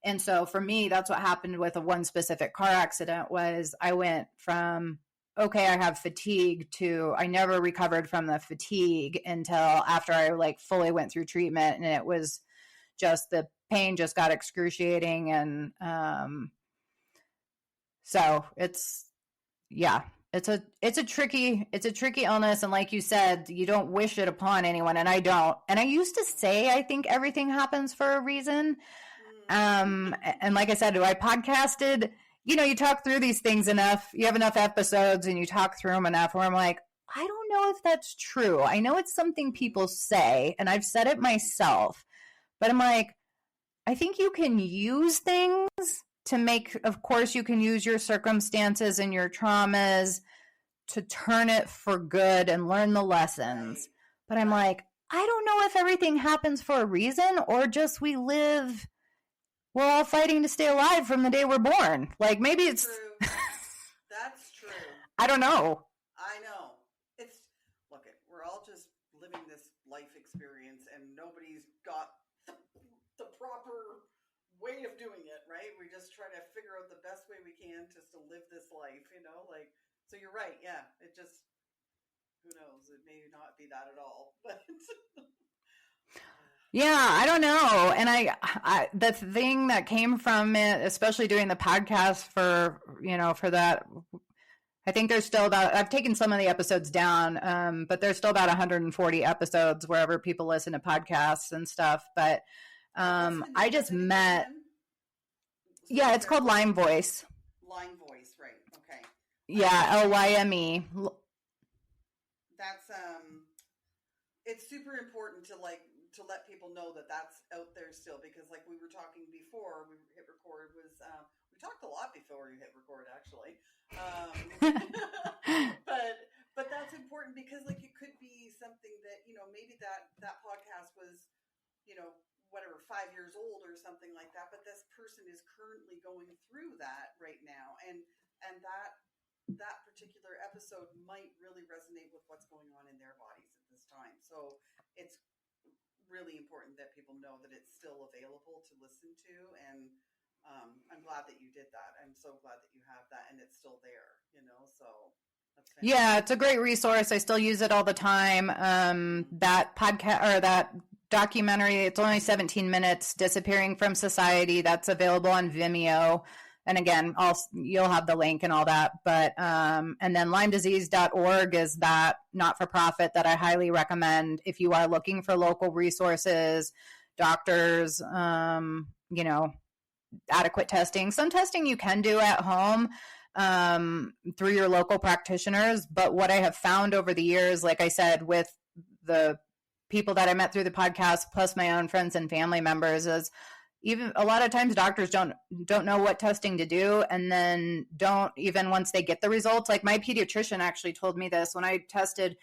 And so for me, that's what happened with one specific car accident was I went from, okay, I have fatigue to I never recovered from the fatigue until after I like fully went through treatment. And it was just the pain just got excruciating. And so it's a tricky illness. And like you said, you don't wish it upon anyone. And I don't. And I used to say, I think everything happens for a reason. And like I said, I podcasted, you talk through these things enough, you have enough episodes and you talk through them enough where I'm like, I don't know if that's true. I know it's something people say and I've said it myself, but I'm like, I think you can use things to make, of course, you can use your circumstances and your traumas to turn it for good and learn the lessons. But I'm like, I don't know if everything happens for a reason or just we're all fighting to stay alive from the day we're born. Like maybe it's true. That's true. I don't know. I know. We're all just living this life experience and nobody's got the proper way of doing it, right? We just try to figure out the best way we can just to live this life, so you're right. Yeah. It just, who knows? It may not be that at all, but yeah, I don't know. And I the thing that came from it, especially doing the podcast for that, I think there's still I've taken some of the episodes down, but there's still about 140 episodes wherever people listen to podcasts and stuff. But I just met, yeah, it's called Lyme Voice. Lyme Voice, right. Okay. Yeah, Lyme. That's, it's super important to let people know that that's out there still, because like we were talking before we hit record we talked a lot before we hit record actually. But that's important because like it could be something that, maybe that podcast was, whatever, 5 years old or something like that, but this person is currently going through that right now. And that particular episode might really resonate with what's going on in their bodies at this time. So it's really important that people know that it's still available to listen to. And I'm glad that you did that. I'm so glad that you have that and it's still there, so that's fantastic. Yeah, it's a great resource. I still use it all the time. That podcast or that documentary, it's only 17 minutes, Disappearing from Society, that's available on Vimeo. And again, you'll have the link and all that. But and then LymeDisease.org is that not-for-profit that I highly recommend if you are looking for local resources, doctors, adequate testing. Some testing you can do at home through your local practitioners. But what I have found over the years, like I said, with the people that I met through the podcast, plus my own friends and family members, is even a lot of times doctors don't know what testing to do, and then don't even once they get the results. Like my pediatrician actually told me this when I tested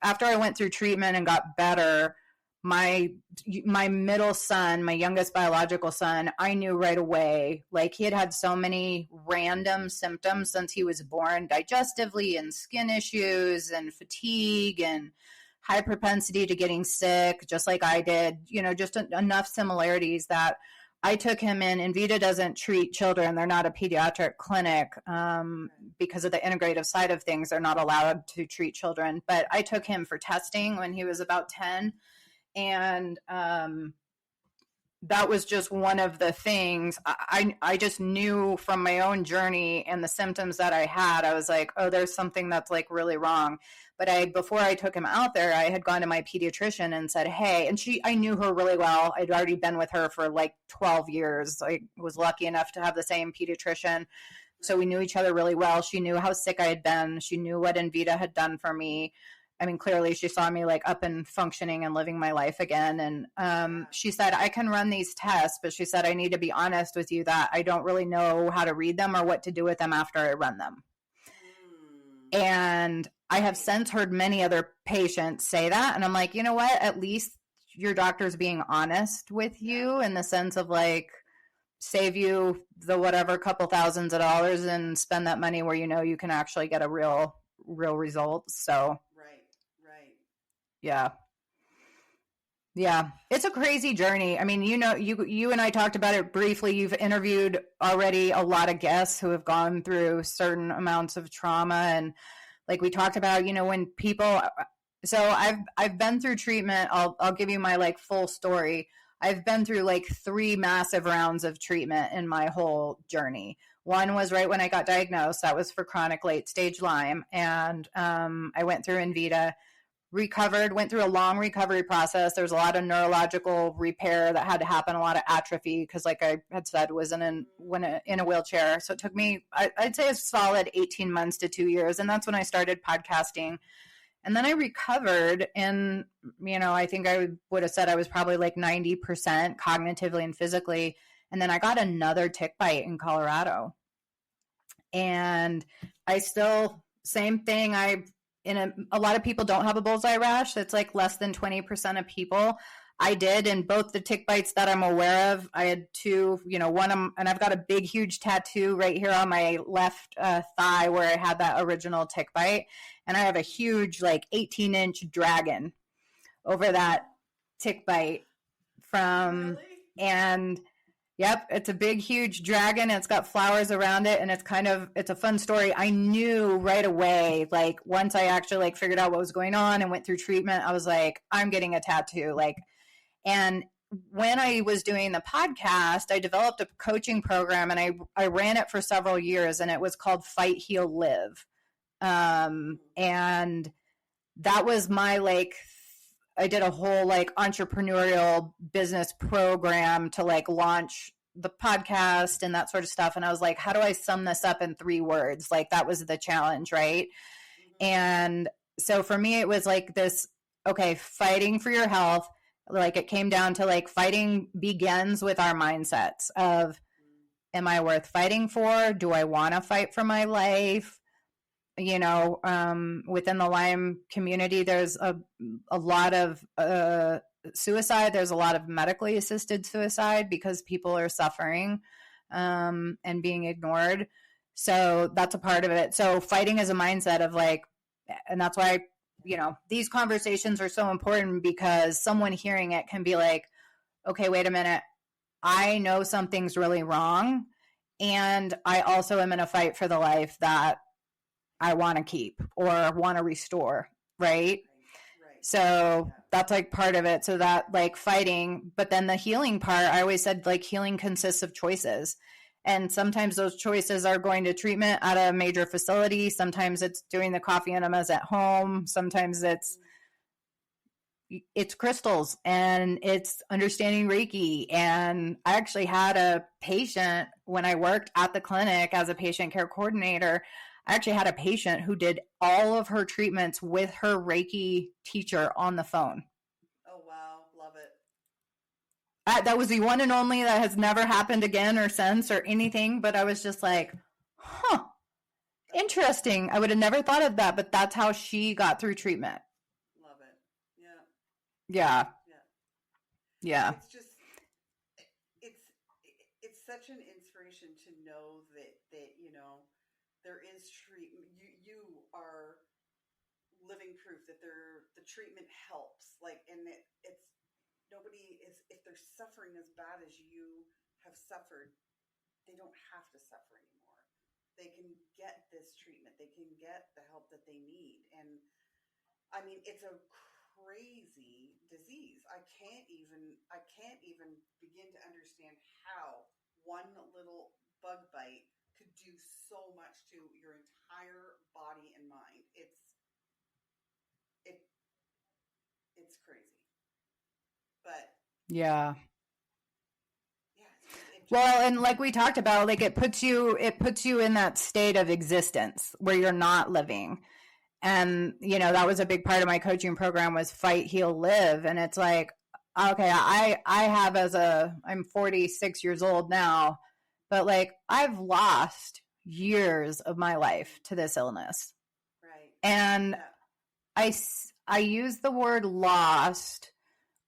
after I went through treatment and got better. My middle son, my youngest biological son, I knew right away, like he had so many random symptoms since he was born, digestively and skin issues and fatigue and high propensity to getting sick, just like I did, just enough similarities that I took him in. Invita doesn't treat children. They're not a pediatric clinic because of the integrative side of things. They're not allowed to treat children. But I took him for testing when he was about 10. And that was just one of the things I just knew from my own journey and the symptoms that I had. I was like, oh, there's something that's like really wrong. But before I took him out there, I had gone to my pediatrician and said, hey, and I knew her really well. I'd already been with her for like 12 years. I was lucky enough to have the same pediatrician. So we knew each other really well. She knew how sick I had been. She knew what Invita had done for me. I mean, clearly she saw me like up and functioning and living my life again. And she said, I can run these tests, but she said, I need to be honest with you that I don't really know how to read them or what to do with them after I run them. And I have since heard many other patients say that. And I'm like, you know what? At least your doctor's being honest with you in the sense of like, save you the whatever couple thousands of dollars and spend that money where you can actually get a real result. So right. Yeah. It's a crazy journey. I mean, you and I talked about it briefly. You've interviewed already a lot of guests who have gone through certain amounts of trauma. And like we talked about, when people, so I've been through treatment. I'll give you my like full story. I've been through like 3 massive rounds of treatment in my whole journey. One was right when I got diagnosed. That was for chronic late stage Lyme. And I went through Invita, recovered, went through a long recovery process. There was a lot of neurological repair that had to happen, a lot of atrophy, because like I had said, was in a wheelchair. So it took me, I'd say a solid 18 months to 2 years. And that's when I started podcasting. And then I recovered, and, I think I would have said I was probably like 90% cognitively and physically. And then I got another tick bite in Colorado. And I still, same thing. A lot of people don't have a bullseye rash. It's like less than 20% of people. I did, and both the tick bites that I'm aware of, I had 2, one, and I've got a big, huge tattoo right here on my left thigh where I had that original tick bite. And I have a huge, like 18-inch dragon over that tick bite from, really? And yep, it's a big, huge dragon. It's got flowers around it, and it's a fun story. I knew right away, like once I actually like figured out what was going on and went through treatment, I was like, I'm getting a tattoo. And when I was doing the podcast, I developed a coaching program, and I ran it for several years, and it was called Fight, Heal, Live. And that was my I did a whole entrepreneurial business program to launch the podcast and that sort of stuff. And I was like, how do I sum this up in 3 words? That was the challenge. Right. Mm-hmm. And so for me, it was this, okay, fighting for your health. It came down to fighting begins with our mindsets of, am I worth fighting for? Do I want to fight for my life? Within the Lyme community, there's a lot of suicide. There's a lot of medically assisted suicide because people are suffering and being ignored. So that's a part of it. So fighting is a mindset of and that's why, these conversations are so important, because someone hearing it can be like, okay, wait a minute. I know something's really wrong. And I also am in a fight for the life that I want to keep or want to restore. Right. So that's part of it. So that fighting, but then the healing part, I always said healing consists of choices. And sometimes those choices are going to treatment at a major facility. Sometimes it's doing the coffee enemas at home. Sometimes it's, it's crystals and it's understanding Reiki. And I actually had a patient when I worked at the clinic as a patient care coordinator. I actually had a patient who did all of her treatments with her Reiki teacher on the phone. Oh, wow. Love it. That was the one and only. That has never happened again or since or anything. But I was just like, huh, interesting. I would have never thought of that, but that's how she got through treatment. Love it. Yeah. Yeah. Yeah. Yeah. It's just, it's such an inspiration to know that, you know, there is treatment. You are living proof that the treatment helps. Like, and it's, nobody is, if they're suffering as bad as you have suffered, they don't have to suffer anymore. They can get this treatment. They can get the help that they need. And I mean, it's a crazy disease. I can't even begin to understand how one little bug bite could do so much to your entire body and mind. It's crazy. But yeah. Well, Well, and like we talked about, like it puts you in that state of existence where you're not living. And, you know, that was a big part of my coaching program was fight, heal, live. And it's like, okay, I'm 46 years old now, but like I've lost years of my life to this illness. Right. And yeah. I use the word lost.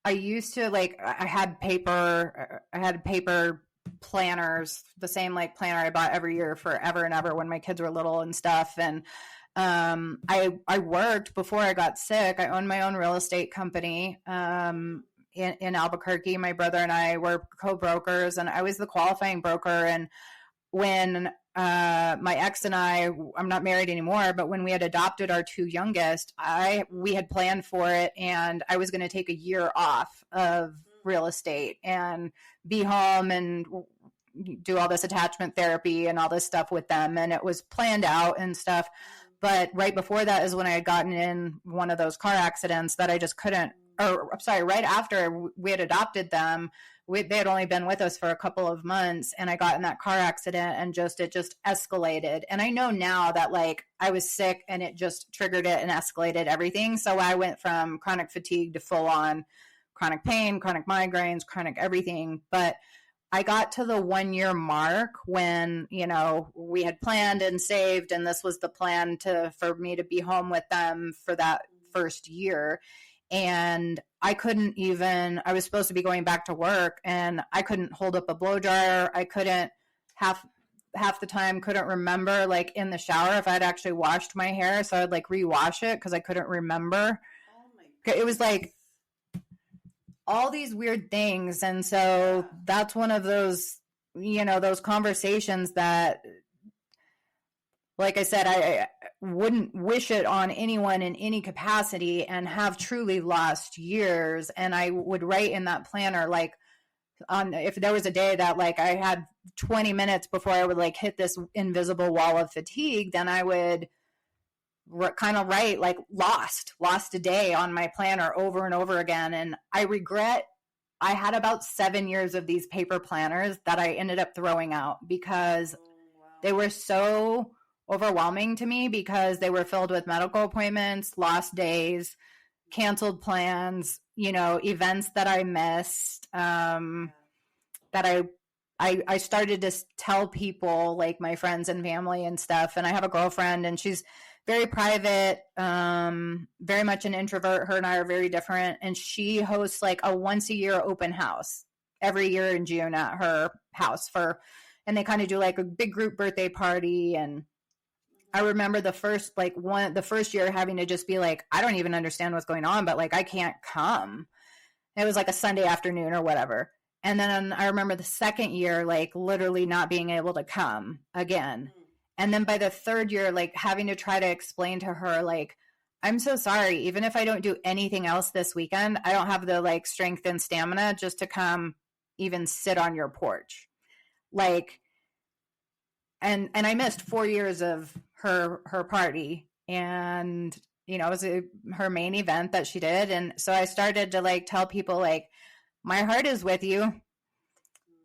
I used to I had paper planners, the same like planner I bought every year forever and ever when my kids were little and stuff. And I worked before I got sick. I owned my own real estate company in Albuquerque. My brother and I were co-brokers, and I was the qualifying broker. And when my ex and I'm not married anymore, but when we had adopted our two youngest, we had planned for it, and I was going to take a year off of real estate and be home and do all this attachment therapy and all this stuff with them. And it was planned out and stuff. But right before that is when I had gotten in one of those car accidents that I just couldn't, right after we had adopted them, they had only been with us for a couple of months, and I got in that car accident and it just escalated. And I know now that like I was sick and it just triggered it and escalated everything. So I went from chronic fatigue to full on chronic pain, chronic migraines, chronic everything. But I got to the 1 year mark when, you know, we had planned and saved, and this was the plan for me to be home with them for that first year. And I was supposed to be going back to work, and I couldn't hold up a blow dryer. I couldn't half the time couldn't remember like in the shower if I'd actually washed my hair. So I'd like rewash it because I couldn't remember. Oh my goodness. It was like all these weird things. And so that's one of those, you know, those conversations that, like I said, I wouldn't wish it on anyone in any capacity, and have truly lost years. And I would write in that planner, like, if there was a day that like I had 20 minutes before I would like hit this invisible wall of fatigue, then I would kind of write like lost a day on my planner over and over again. And I regret I had about 7 years of these paper planners that I ended up throwing out because they were so overwhelming to me, because they were filled with medical appointments, lost days, canceled plans, you know, events that I missed, that I started to tell people, like my friends and family and stuff. And I have a girlfriend, and she's very private, very much an introvert. Her and I are very different. And she hosts like a once a year open house every year in June at her house and they kind of do like a big group birthday party. And I remember the first year having to just be like, I don't even understand what's going on, but like, I can't come. It was like a Sunday afternoon or whatever. And then I remember the second year, like literally not being able to come again. And then by the third year, like having to try to explain to her, like, I'm so sorry. Even if I don't do anything else this weekend, I don't have the like strength and stamina just to come even sit on your porch. Like, and I missed 4 years of her party. And you know, it was her main event that she did. And so I started to like tell people like, my heart is with you.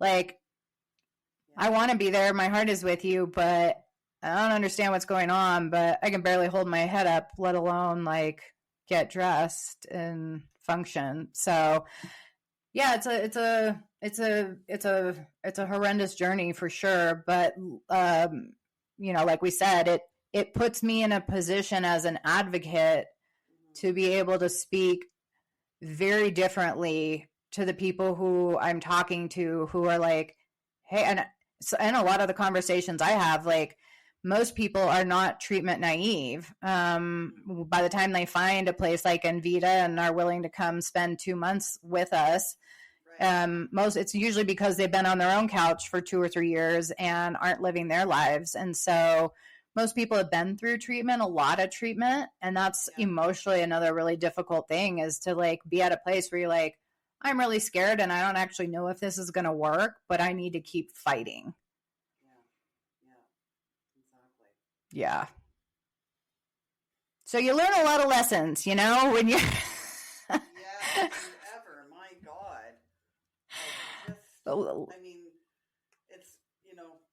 Like, I want to be there. My heart is with you, but I don't understand what's going on, but I can barely hold my head up, let alone like get dressed and function. So yeah, it's a horrendous journey for sure. But, you know, like we said, it puts me in a position as an advocate to be able to speak very differently to the people who I'm talking to, who are like, hey, and a lot of the conversations I have, like, most people are not treatment naive. By the time they find a place like Envita and are willing to come spend 2 months with us, it's usually because they've been on their own couch for 2 or 3 years and aren't living their lives. And so most people have been through treatment, a lot of treatment. And that's emotionally another really difficult thing, is to like be at a place where you're like, I'm really scared and I don't actually know if this is going to work, but I need to keep fighting. Yeah. So you learn a lot of lessons, you know, when you're ever, my God. I mean, it's, you know,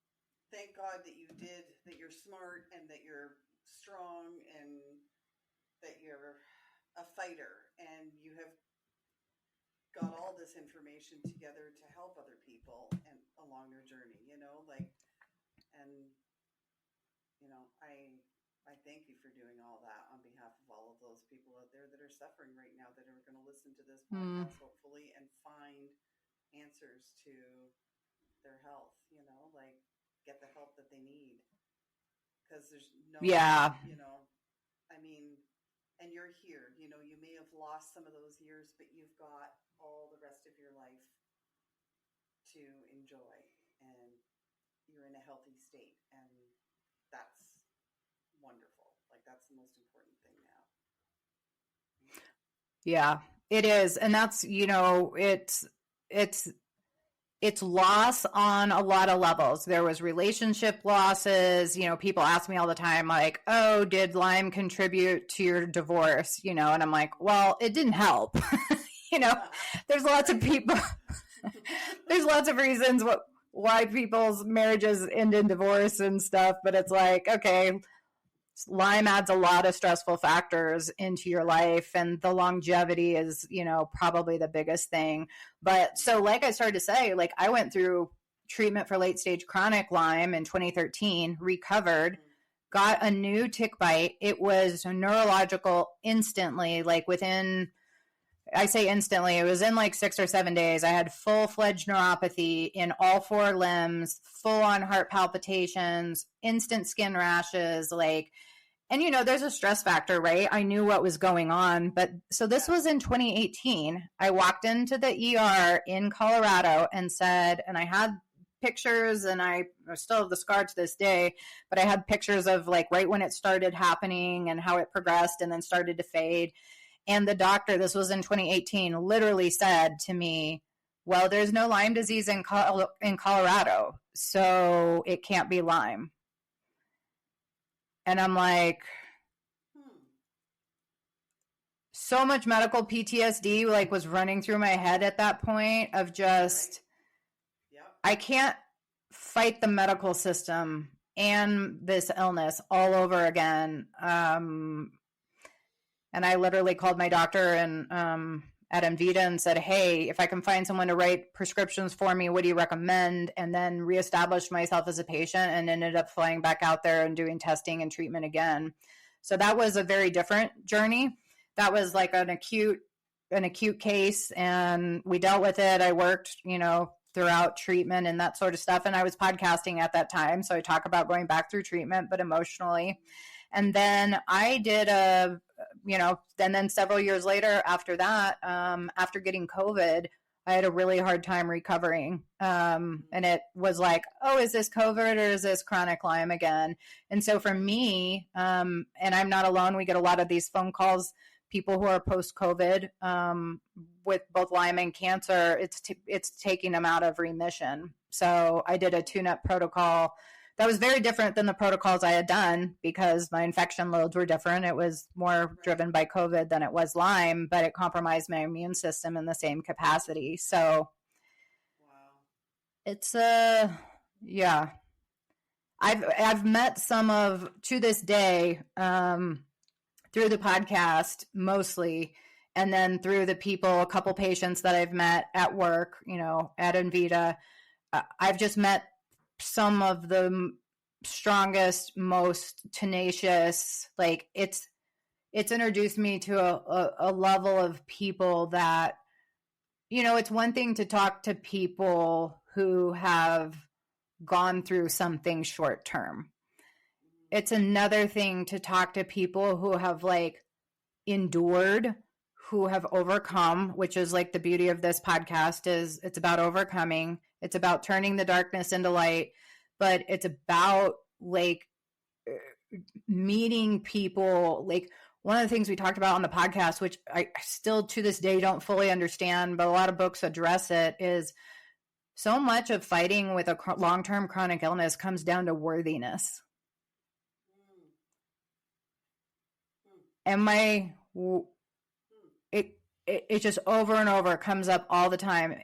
thank God that you're smart and that you're strong and that you're a fighter and you have got all this information together to help other people and along their journey, you know, like, and you know, I thank you for doing all that on behalf of all of those people out there that are suffering right now, that are going to listen to this podcast, hopefully, and find answers to their health, you know, like get the help that they need. Because there's no, you know, I mean, and you're here, you know, you may have lost some of those years, but you've got all the rest of your life to enjoy, and you're in a healthy state, and that's wonderful. Like, that's the most important thing now. Yeah, it is. And that's, you know, it's loss on a lot of levels. There was relationship losses. You know, people ask me all the time, like, oh, did Lyme contribute to your divorce? You know, and I'm like, well, it didn't help. You know, there's lots of people, there's lots of reasons why people's marriages end in divorce and stuff. But it's like, okay, Lyme adds a lot of stressful factors into your life, and the longevity is, you know, probably the biggest thing. But so like I started to say, like I went through treatment for late stage chronic Lyme in 2013, recovered, got a new tick bite. It was neurological instantly, like within, I say instantly, it was in like 6 or 7 days. I had full-fledged neuropathy in all 4 limbs, full-on heart palpitations, instant skin rashes, like, and you know, there's a stress factor, right? I knew what was going on. But so this was in 2018. I walked into the ER in Colorado and said, and I had pictures, and I still have the scar to this day, but I had pictures of like right when it started happening and how it progressed and then started to fade. And the doctor, this was in 2018, literally said to me, well, there's no Lyme disease in Colorado, so it can't be Lyme. And I'm like, so much medical PTSD like was running through my head at that point of just, I can't fight the medical system and this illness all over again. And I literally called my doctor and at Envita and said, hey, if I can find someone to write prescriptions for me, what do you recommend? And then reestablished myself as a patient and ended up flying back out there and doing testing and treatment again. So that was a very different journey. That was like an acute case, and we dealt with it. I worked, you know, throughout treatment and that sort of stuff. And I was podcasting at that time. So I talk about going back through treatment, but emotionally. And then I did and then several years later after that, after getting COVID, I had a really hard time recovering. And it was like, oh, is this COVID or is this chronic Lyme again? And so for me, and I'm not alone, we get a lot of these phone calls, people who are post-COVID with both Lyme and cancer, it's taking them out of remission. So I did a 2-NET protocol that was very different than the protocols I had done because my infection loads were different. It was more driven by COVID than it was Lyme, but it compromised my immune system in the same capacity. So it's yeah. I've met some of, to this day, through the podcast mostly, and then through the people, a couple patients that I've met at work, at Invita. I've just met some of the strongest, most tenacious, like it's introduced me to a level of people that, it's one thing to talk to people who have gone through something short term. It's another thing to talk to people who have like endured, who have overcome, which is like the beauty of this podcast is it's about overcoming. It's about turning the darkness into light, but it's about like meeting people. Like one of the things we talked about on the podcast, which I still to this day don't fully understand, but a lot of books address it, is so much of fighting with a long-term chronic illness comes down to worthiness. It just over and over comes up all the time.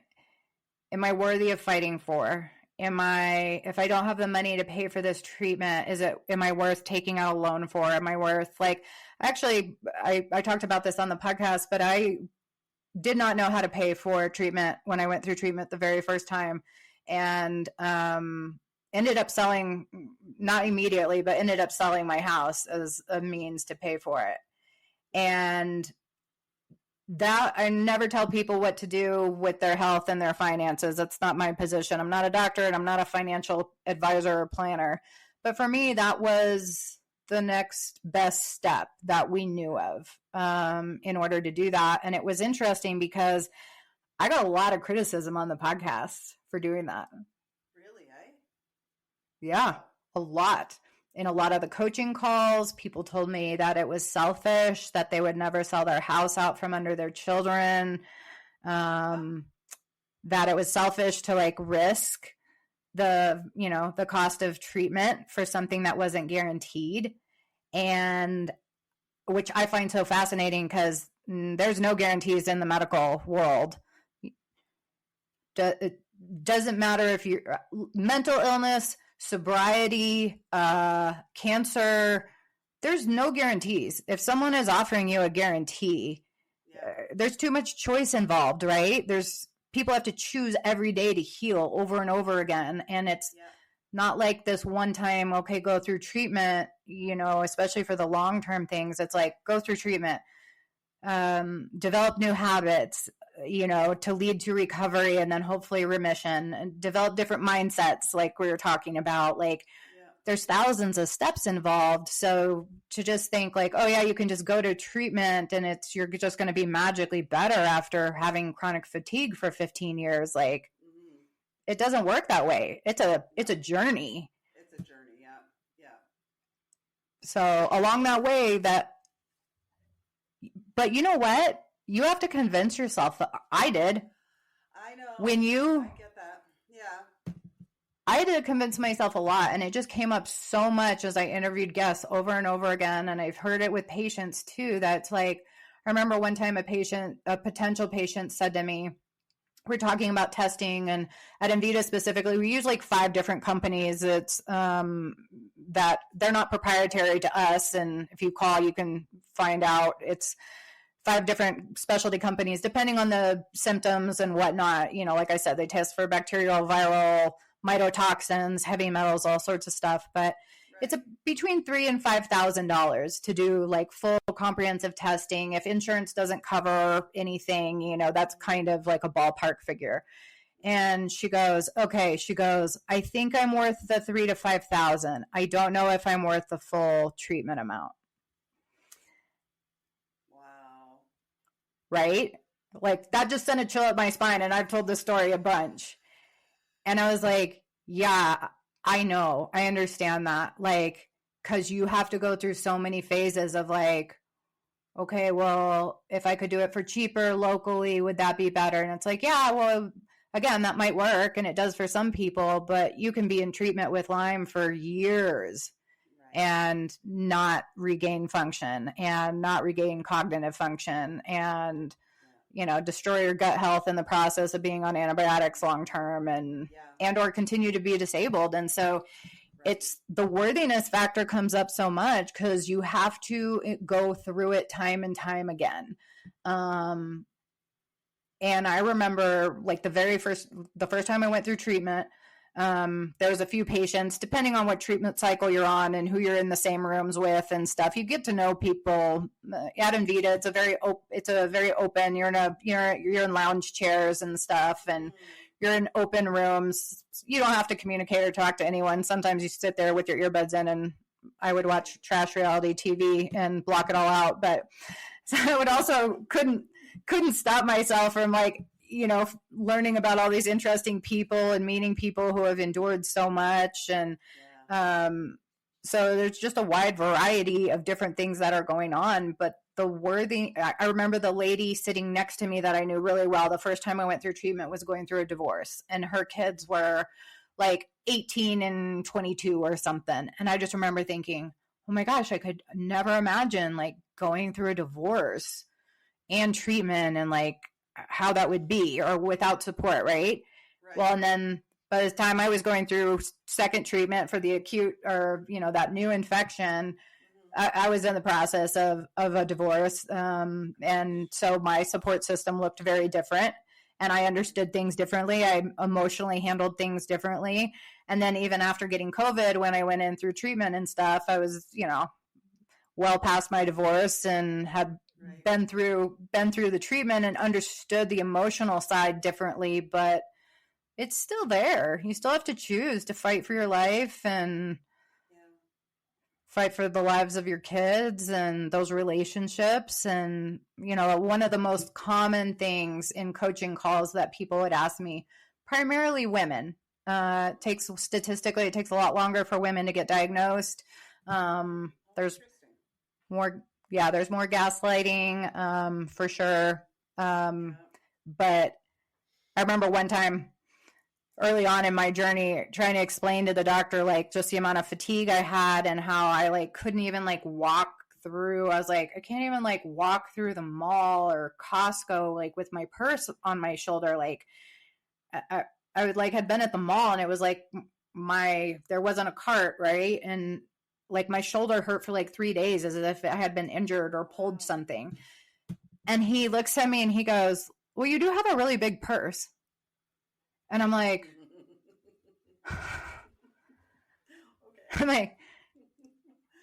Am I worthy of fighting for? If I don't have the money to pay for this treatment, am I worth taking out a loan for? Am I worth, like, actually, I talked about this on the podcast, but I did not know how to pay for treatment when I went through treatment the very first time, and ended up selling, not immediately, but ended up selling my house as a means to pay for it. And that, I never tell people what to do with their health and their finances. That's not my position. I'm not a doctor and I'm not a financial advisor or planner. But for me, that was the next best step that we knew of in order to do that. And it was interesting because I got a lot of criticism on the podcast for doing that. Really, eh? Yeah, a lot. In a lot of the coaching calls, people told me that it was selfish, that they would never sell their house out from under their children, that it was selfish to like risk the cost of treatment for something that wasn't guaranteed. And which I find so fascinating because there's no guarantees in the medical world. It doesn't matter if you're mental illness, sobriety, cancer, there's no guarantees. If someone is offering you a guarantee, there's too much choice involved, right? People have to choose every day to heal over and over again. And it's not like this one time, okay, go through treatment, especially for the long-term things. It's like, go through treatment, develop new habits, to lead to recovery and then hopefully remission, and develop different mindsets like we were talking about. Like there's thousands of steps involved. So to just think like, oh yeah, you can just go to treatment and you're just going to be magically better after having chronic fatigue for 15 years. Like it doesn't work that way. It's a journey. It's a journey. Yeah. So along that way but you know what? You have to convince yourself that I did. I know. I get that. Yeah. I had to convince myself a lot, and it just came up so much as I interviewed guests over and over again. And I've heard it with patients too. That's like, I remember one time a potential patient said to me, we're talking about testing, and at Invita specifically, we use like 5 different companies. It's that they're not proprietary to us. And if you call, you can find out. It's 5 different specialty companies, depending on the symptoms and whatnot. Like I said, they test for bacterial, viral, mycotoxins, heavy metals, all sorts of stuff. But it's between $3,000 and $5,000 to do like full comprehensive testing. If insurance doesn't cover anything, that's kind of like a ballpark figure. And she goes, okay. She goes, I think I'm worth the $3,000 to $5,000. I don't know if I'm worth the full treatment amount. Right? Like that just sent a chill up my spine. And I've told this story a bunch. And I was like, yeah, I know. I understand that. Like, cause you have to go through so many phases of like, okay, well, if I could do it for cheaper locally, would that be better? And it's like, yeah, well, again, that might work, and it does for some people, but you can be in treatment with Lyme for years and not regain function and not regain cognitive function and, destroy your gut health in the process of being on antibiotics long term and or continue to be disabled. And so it's the worthiness factor comes up so much because you have to go through it time and time again. And I remember like the first time I went through treatment, there was a few patients, depending on what treatment cycle you're on and who you're in the same rooms with and stuff, you get to know people. At Invita, it's a very open, you're in lounge chairs and stuff, and you're in open rooms. You don't have to communicate or talk to anyone. Sometimes you sit there with your earbuds in, and I would watch trash reality TV and block it all out. But so I would also couldn't stop myself from like, learning about all these interesting people and meeting people who have endured so much. And so there's just a wide variety of different things that are going on. But I remember the lady sitting next to me that I knew really well the first time I went through treatment was going through a divorce, and her kids were like 18 and 22 or something. And I just remember thinking, oh my gosh, I could never imagine like going through a divorce and treatment and like how that would be, or without support, right? Well, and then by the time I was going through second treatment for the acute or, that new infection, I was in the process of a divorce. And so my support system looked very different, and I understood things differently. I emotionally handled things differently. And then even after getting COVID, when I went in through treatment and stuff, I was, well past my divorce and had been through the treatment and understood the emotional side differently, but it's still there. You still have to choose to fight for your life and fight for the lives of your kids and those relationships. And, one of the most common things in coaching calls that people would ask me, primarily women, it takes a lot longer for women to get diagnosed. There's more gaslighting, for sure. But I remember one time early on in my journey trying to explain to the doctor, like, just the amount of fatigue I had and how I like couldn't even like walk through. I was like, I can't even like walk through the mall or Costco, like with my purse on my shoulder. Like I would like had been at the mall, and it was like there wasn't a cart. Right. And like my shoulder hurt for like 3 days as if I had been injured or pulled something. And he looks at me and he goes, well, you do have a really big purse. And I'm like,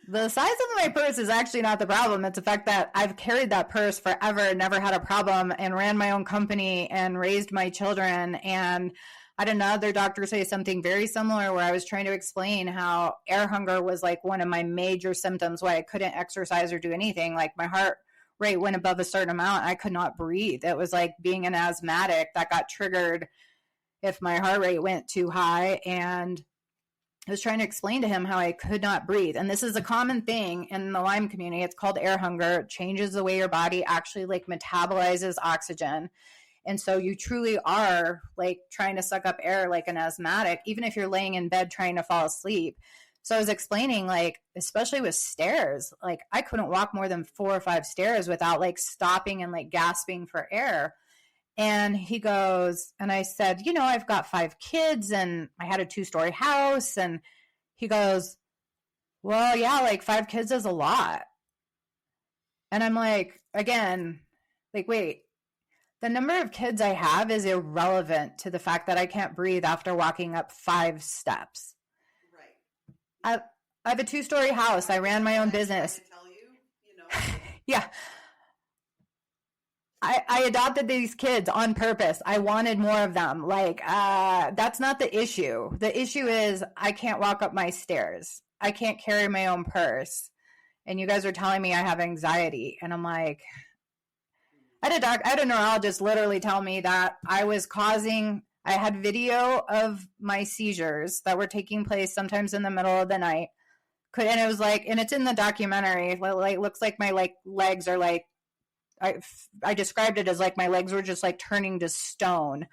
the size of my purse is actually not the problem. It's the fact that I've carried that purse forever, never had a problem, and ran my own company and raised my children. And I had another doctor say something very similar, where I was trying to explain how air hunger was like one of my major symptoms, why I couldn't exercise or do anything. Like my heart rate went above a certain amount. I could not breathe. It was like being an asthmatic that got triggered if my heart rate went too high. And I was trying to explain to him how I could not breathe. And this is a common thing in the Lyme community. It's called air hunger. It changes the way your body actually like metabolizes oxygen. And so you truly are like trying to suck up air like an asthmatic, even if you're laying in bed trying to fall asleep. So I was explaining, like, especially with stairs, like I couldn't walk more than 4 or 5 stairs without like stopping and like gasping for air. And he goes, and I said, I've got 5 kids and I had a 2-story house. And he goes, well, yeah, like 5 kids is a lot. And I'm like, again, like, wait, the number of kids I have is irrelevant to the fact that I can't breathe after walking up 5 steps. Right. I have a 2-story house. I ran my own business. Yeah. I adopted these kids on purpose. I wanted more of them. Like, that's not the issue. The issue is I can't walk up my stairs. I can't carry my own purse. And you guys are telling me I have anxiety. And I'm like, I had a neurologist literally tell me that I had video of my seizures that were taking place sometimes in the middle of the night. And it was like, and it's in the documentary, like, looks like my like legs are like, I described it as like my legs were just like turning to stone.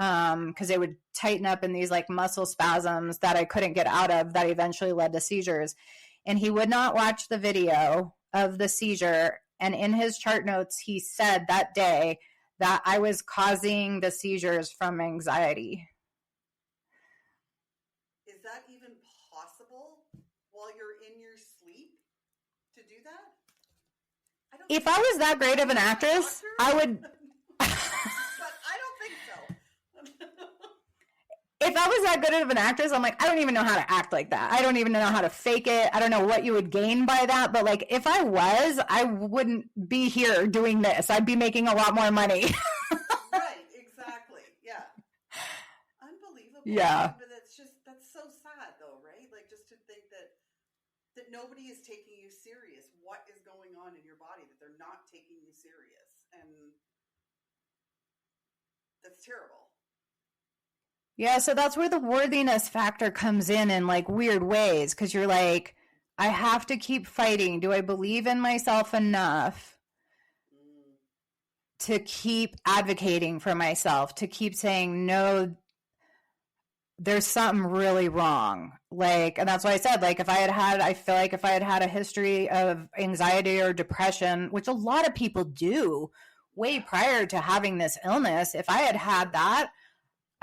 because they would tighten up in these like muscle spasms that I couldn't get out of that eventually led to seizures. And he would not watch the video of the seizure. And in his chart notes, he said that day that I was causing the seizures from anxiety. Is that even possible while you're in your sleep to do that? If I was that great of an actress, I would. But I don't think so. If I was that good of an actress, I'm like, I don't even know how to act like that. I don't even know how to fake it. I don't know what you would gain by that. But like, if I was, I wouldn't be here doing this. I'd be making a lot more money. Right, exactly. Yeah. Unbelievable. Yeah. But that's so sad though, right? Like just to think that nobody is taking you serious. What is going on in your body that they're not taking you serious? And that's terrible. Yeah, so that's where the worthiness factor comes in like weird ways, because you're like, I have to keep fighting. Do I believe in myself enough to keep advocating for myself, to keep saying, no, there's something really wrong? Like, and that's why I said, like, I feel like if I had had a history of anxiety or depression, which a lot of people do way prior to having this illness, if I had had that,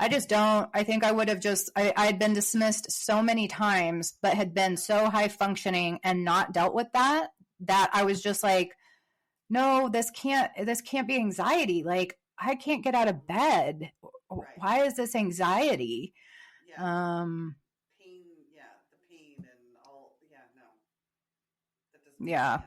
I think I would have I'd been dismissed so many times, but had been so high functioning and not dealt with that I was just like, no, this can't be anxiety. Like, I can't get out of bed. Right. Why is this anxiety? Yeah. Pain. Yeah. The pain and all. Yeah. No. That doesn't. Yeah.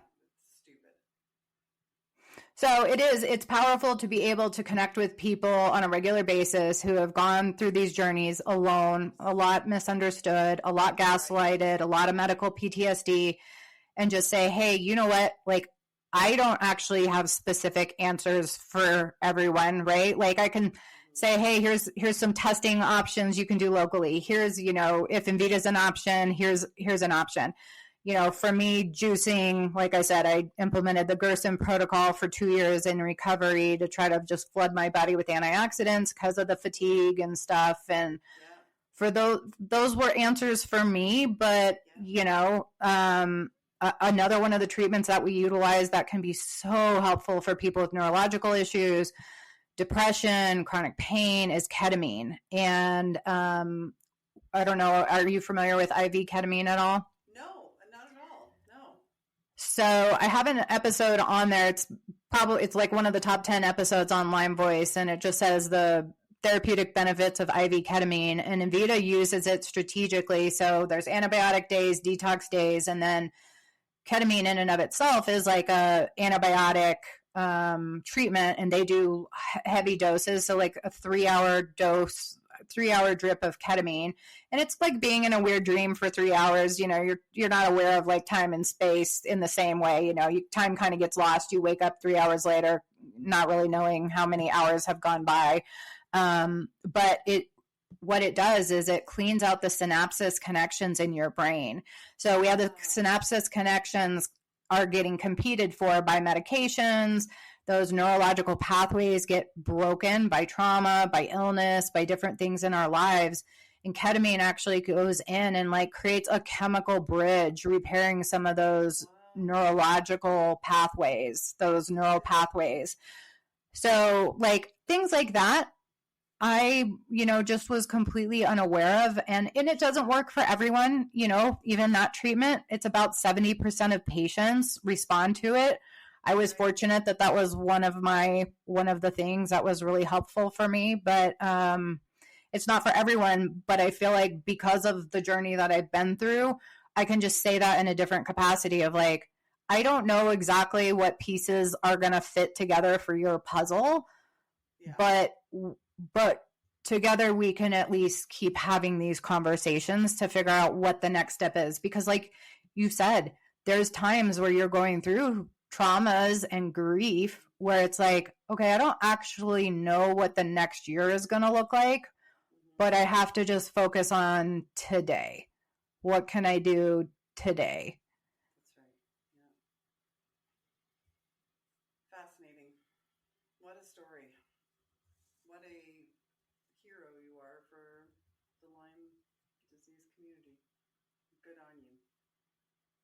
So it's powerful to be able to connect with people on a regular basis who have gone through these journeys alone, a lot misunderstood, a lot gaslighted, a lot of medical PTSD, and just say, hey, you know what? Like, I don't actually have specific answers for everyone, right? Like, I can say, hey, here's some testing options you can do locally. Here's, if Invita is an option, here's an option. For me, juicing, like I said, I implemented the Gerson protocol for 2 years in recovery to try to just flood my body with antioxidants because of the fatigue and stuff. And for those were answers for me. But, another one of the treatments that we utilize that can be so helpful for people with neurological issues, depression, chronic pain, is ketamine. And I don't know, are you familiar with IV ketamine at all? So I have an episode on there. It's like one of the top 10 episodes on Lyme Voice, and it just says the therapeutic benefits of IV ketamine, and Invita uses it strategically. So there's antibiotic days, detox days, and then ketamine in and of itself is like a antibiotic treatment, and they do heavy doses. So like a 3-hour dose, 3-hour drip of ketamine, and it's like being in a weird dream for 3 hours. You're not aware of like time and space in the same way. Time kind of gets lost. You wake up 3 hours later, not really knowing how many hours have gone by. But what it does is it cleans out the synapses connections in your brain. So we have the synapses connections are getting competed for by medications. Those neurological pathways get broken by trauma, by illness, by different things in our lives. And ketamine actually goes in and like creates a chemical bridge, repairing some of those neurological pathways, those neural pathways. So like things like that, I, just was completely unaware of. And it doesn't work for everyone, even that treatment. It's about 70% of patients respond to it. I was fortunate that was one of the things that was really helpful for me, but it's not for everyone. But I feel like because of the journey that I've been through, I can just say that in a different capacity of like, I don't know exactly what pieces are going to fit together for your puzzle, but together we can at least keep having these conversations to figure out what the next step is. Because like you said, there's times where you're going through traumas and grief where it's like, okay, I don't actually know what the next year is going to look like, but I have to just focus on today. What can I do today? That's right. Yeah. Fascinating. What a story. What a community. Good on you.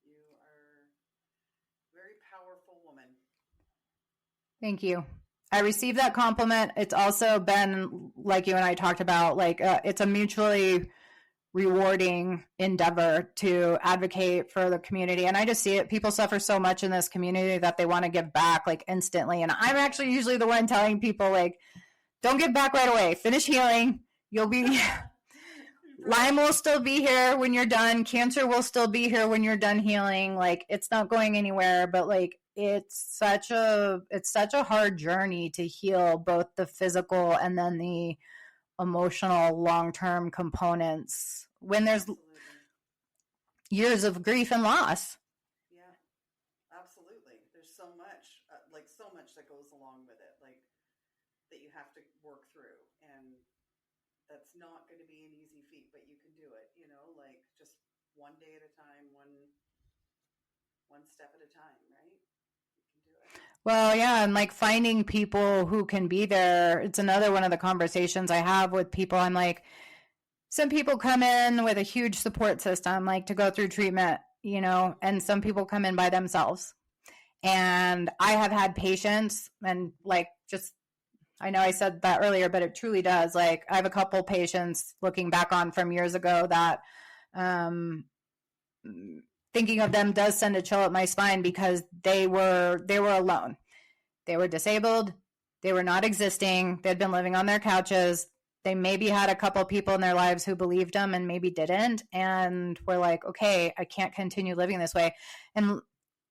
You are a very powerful woman. Thank you. I received that compliment. It's also been, like you and I talked about, like it's a mutually rewarding endeavor to advocate for the community. And I just see it. People suffer so much in this community that they want to give back like instantly. And I'm actually usually the one telling people, like, don't give back right away. Finish healing. You'll be Lyme will still be here when you're done. Cancer will still be here when you're done healing. Like, it's not going anywhere, but like it's such a hard journey to heal both the physical and then the emotional long-term components when there's years of grief and loss. Yeah, absolutely. There's so much, so much that goes along with it, like that you have to work through, and that's not going to be an easy feat, but you can do it, like just one day at a time, one step at a time, right? Well, yeah, and like finding people who can be there. It's another one of the conversations I have with people. I'm like, some people come in with a huge support system, like to go through treatment, and some people come in by themselves. And I have had patients, and like, just, I know I said that earlier, but it truly does. Like, I have a couple patients looking back on from years ago that, thinking of them does send a chill up my spine because they were alone. They were disabled. They were not existing. They'd been living on their couches. They maybe had a couple people in their lives who believed them and maybe didn't. And we're like, okay, I can't continue living this way. And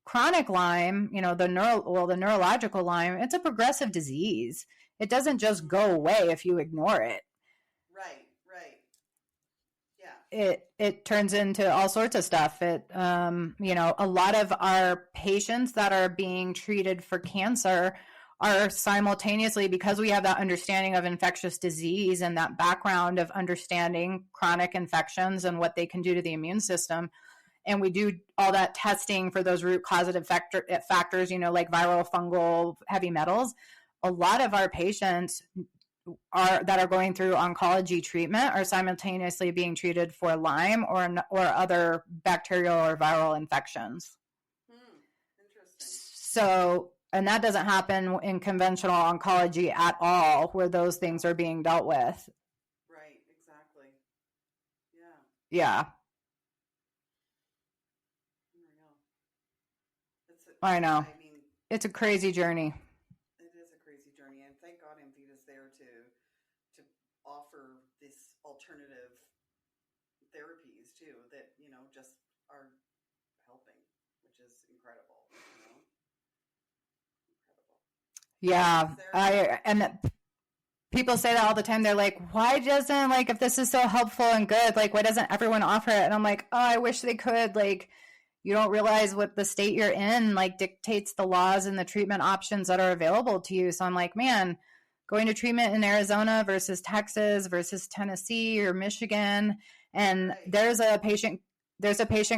chronic Lyme, the neurological Lyme, it's a progressive disease. It doesn't just go away if you ignore it. Right. It turns into all sorts of stuff. A lot of our patients that are being treated for cancer are simultaneously, because we have that understanding of infectious disease and that background of understanding chronic infections and what they can do to the immune system. And we do all that testing for those root causative factors, like viral, fungal, heavy metals. A lot of our patients that are going through oncology treatment are simultaneously being treated for Lyme or other bacterial or viral infections. Interesting. So, and that doesn't happen in conventional oncology at all, where those things are being dealt with. Right, exactly. Yeah. Yeah. I know. I mean, it's a crazy journey. It is a crazy journey, and thank God Amvita's there to offer this alternative therapies too that just are helping, which is incredible. Yeah, and people say that all the time. They're like, why doesn't, like, if this is so helpful and good, like, why doesn't everyone offer it? And I'm like, oh, I wish they could. Like, you don't realize what the state you're in, like, dictates the laws and the treatment options that are available to you. So I'm like, man, going to treatment in Arizona versus Texas versus Tennessee or Michigan. And there's a patient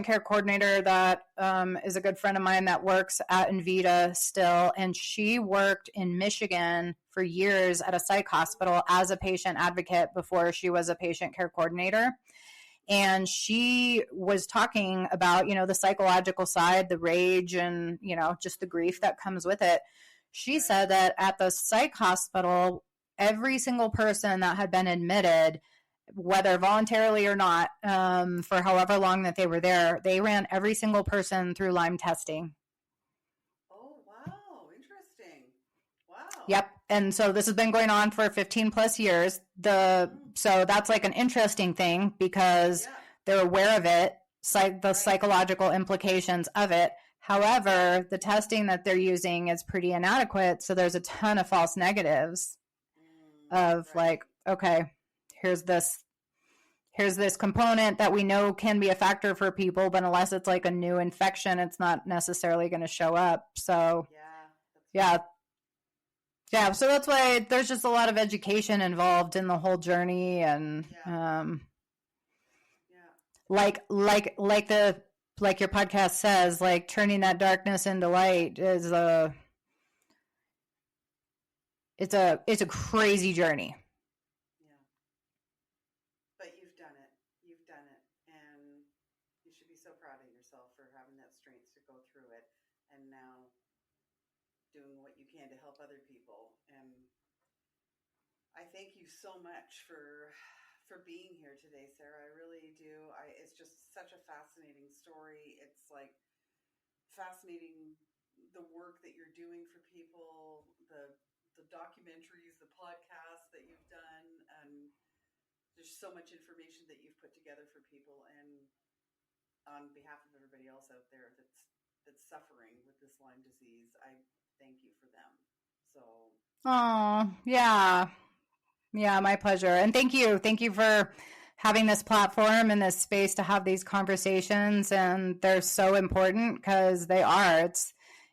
care coordinator that is a good friend of mine that works at Invita still. And she worked in Michigan for years at a psych hospital as a patient advocate before she was a patient care coordinator. And she was talking about, the psychological side, the rage, and, just the grief that comes with it. She said that at the psych hospital, every single person that had been admitted, whether voluntarily or not, for however long that they were there, they ran every single person through Lyme testing. Oh, wow. Interesting. Wow. Yep. And so this has been going on for 15 plus years. So that's like an interesting thing because they're aware of it, the psychological implications of it. However, the testing that they're using is pretty inadequate. So there's a ton of false negatives of like, okay, here's this component that we know can be a factor for people, but unless it's like a new infection, it's not necessarily going to show up. So yeah. So that's why there's just a lot of education involved in the whole journey. And like your podcast says, like turning that darkness into light is it's a crazy journey. Yeah. But you've done it. help other people. And I thank you so much for being here today, Sarah. I really do. It's just such a fascinating story. It's like fascinating the work that you're doing for people, the documentaries, the podcasts that you've done, and there's so much information that you've put together for people. And on behalf of everybody else out there that's suffering with this Lyme disease, I thank you for them. So, oh, yeah. Yeah, my pleasure. And thank you. Thank you for having this platform and this space to have these conversations. And they're so important because they are.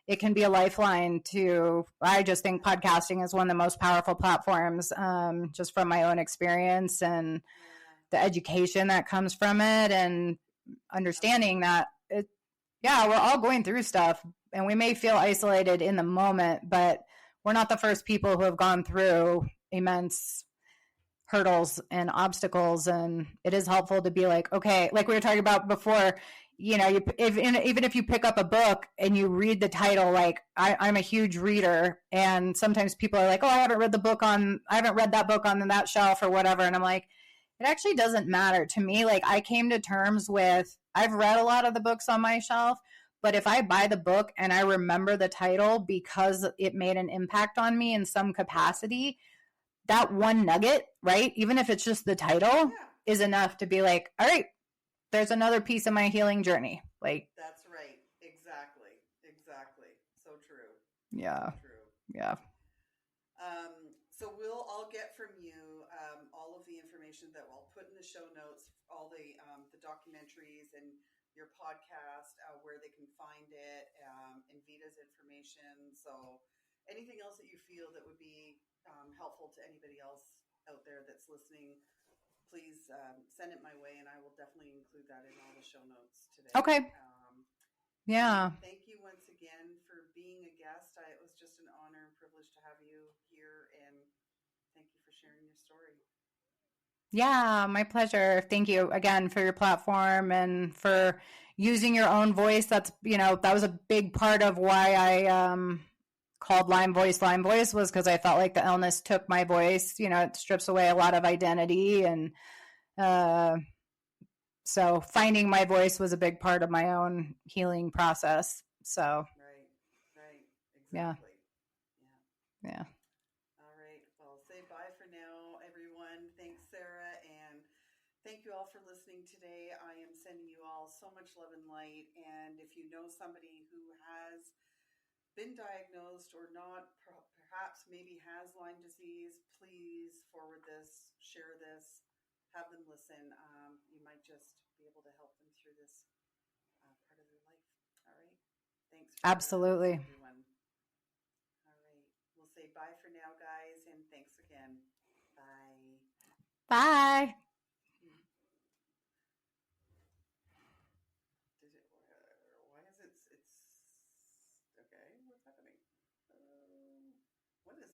It can be a lifeline to, I just think podcasting is one of the most powerful platforms, just from my own experience and the education that comes from it, and understanding that we're all going through stuff, and we may feel isolated in the moment, but we're not the first people who have gone through immense hurdles and obstacles. And it is helpful to be like, okay, like we were talking about before, even if you pick up a book and you read the title, like I'm a huge reader, and sometimes people are like, oh, I haven't read that book on that shelf or whatever. And I'm like, it actually doesn't matter to me. Like, I came to terms with, I've read a lot of the books on my shelf, but if I buy the book and I remember the title because it made an impact on me in some capacity, that one nugget, right? Even if it's just the title, is enough to be like, all right, there's another piece of my healing journey. Like, that's right. Exactly. So true. Yeah. So true. Yeah. So we'll all get from you all of the information that we'll put in the show notes, all the documentaries and your podcast, where they can find it, and Vita's information. So anything else that you feel that would be helpful to anybody else out there that's listening, please send it my way, and I will definitely include that in all the show notes today. Okay. Yeah. Thank you once again for being a guest. It was just an honor and privilege to have you here, and thank you for sharing your story. Yeah, my pleasure. Thank you again for your platform and for using your own voice. That's, that was a big part of why I called Lyme Voice was because I felt like the illness took my voice. It strips away a lot of identity, and so finding my voice was a big part of my own healing process. So right, exactly. Yeah. All right. Well, say bye for now, everyone. Thanks, Sarah, and thank you all for listening today. I am sending you all so much love and light. And if you know somebody who has been diagnosed or not, perhaps maybe has Lyme disease, please forward this, share this, have them listen. You might just be able to help them through this part of their life. All right. Thanks. Absolutely. Everyone. All right. We'll say bye for now, guys, and thanks again. Bye. Bye.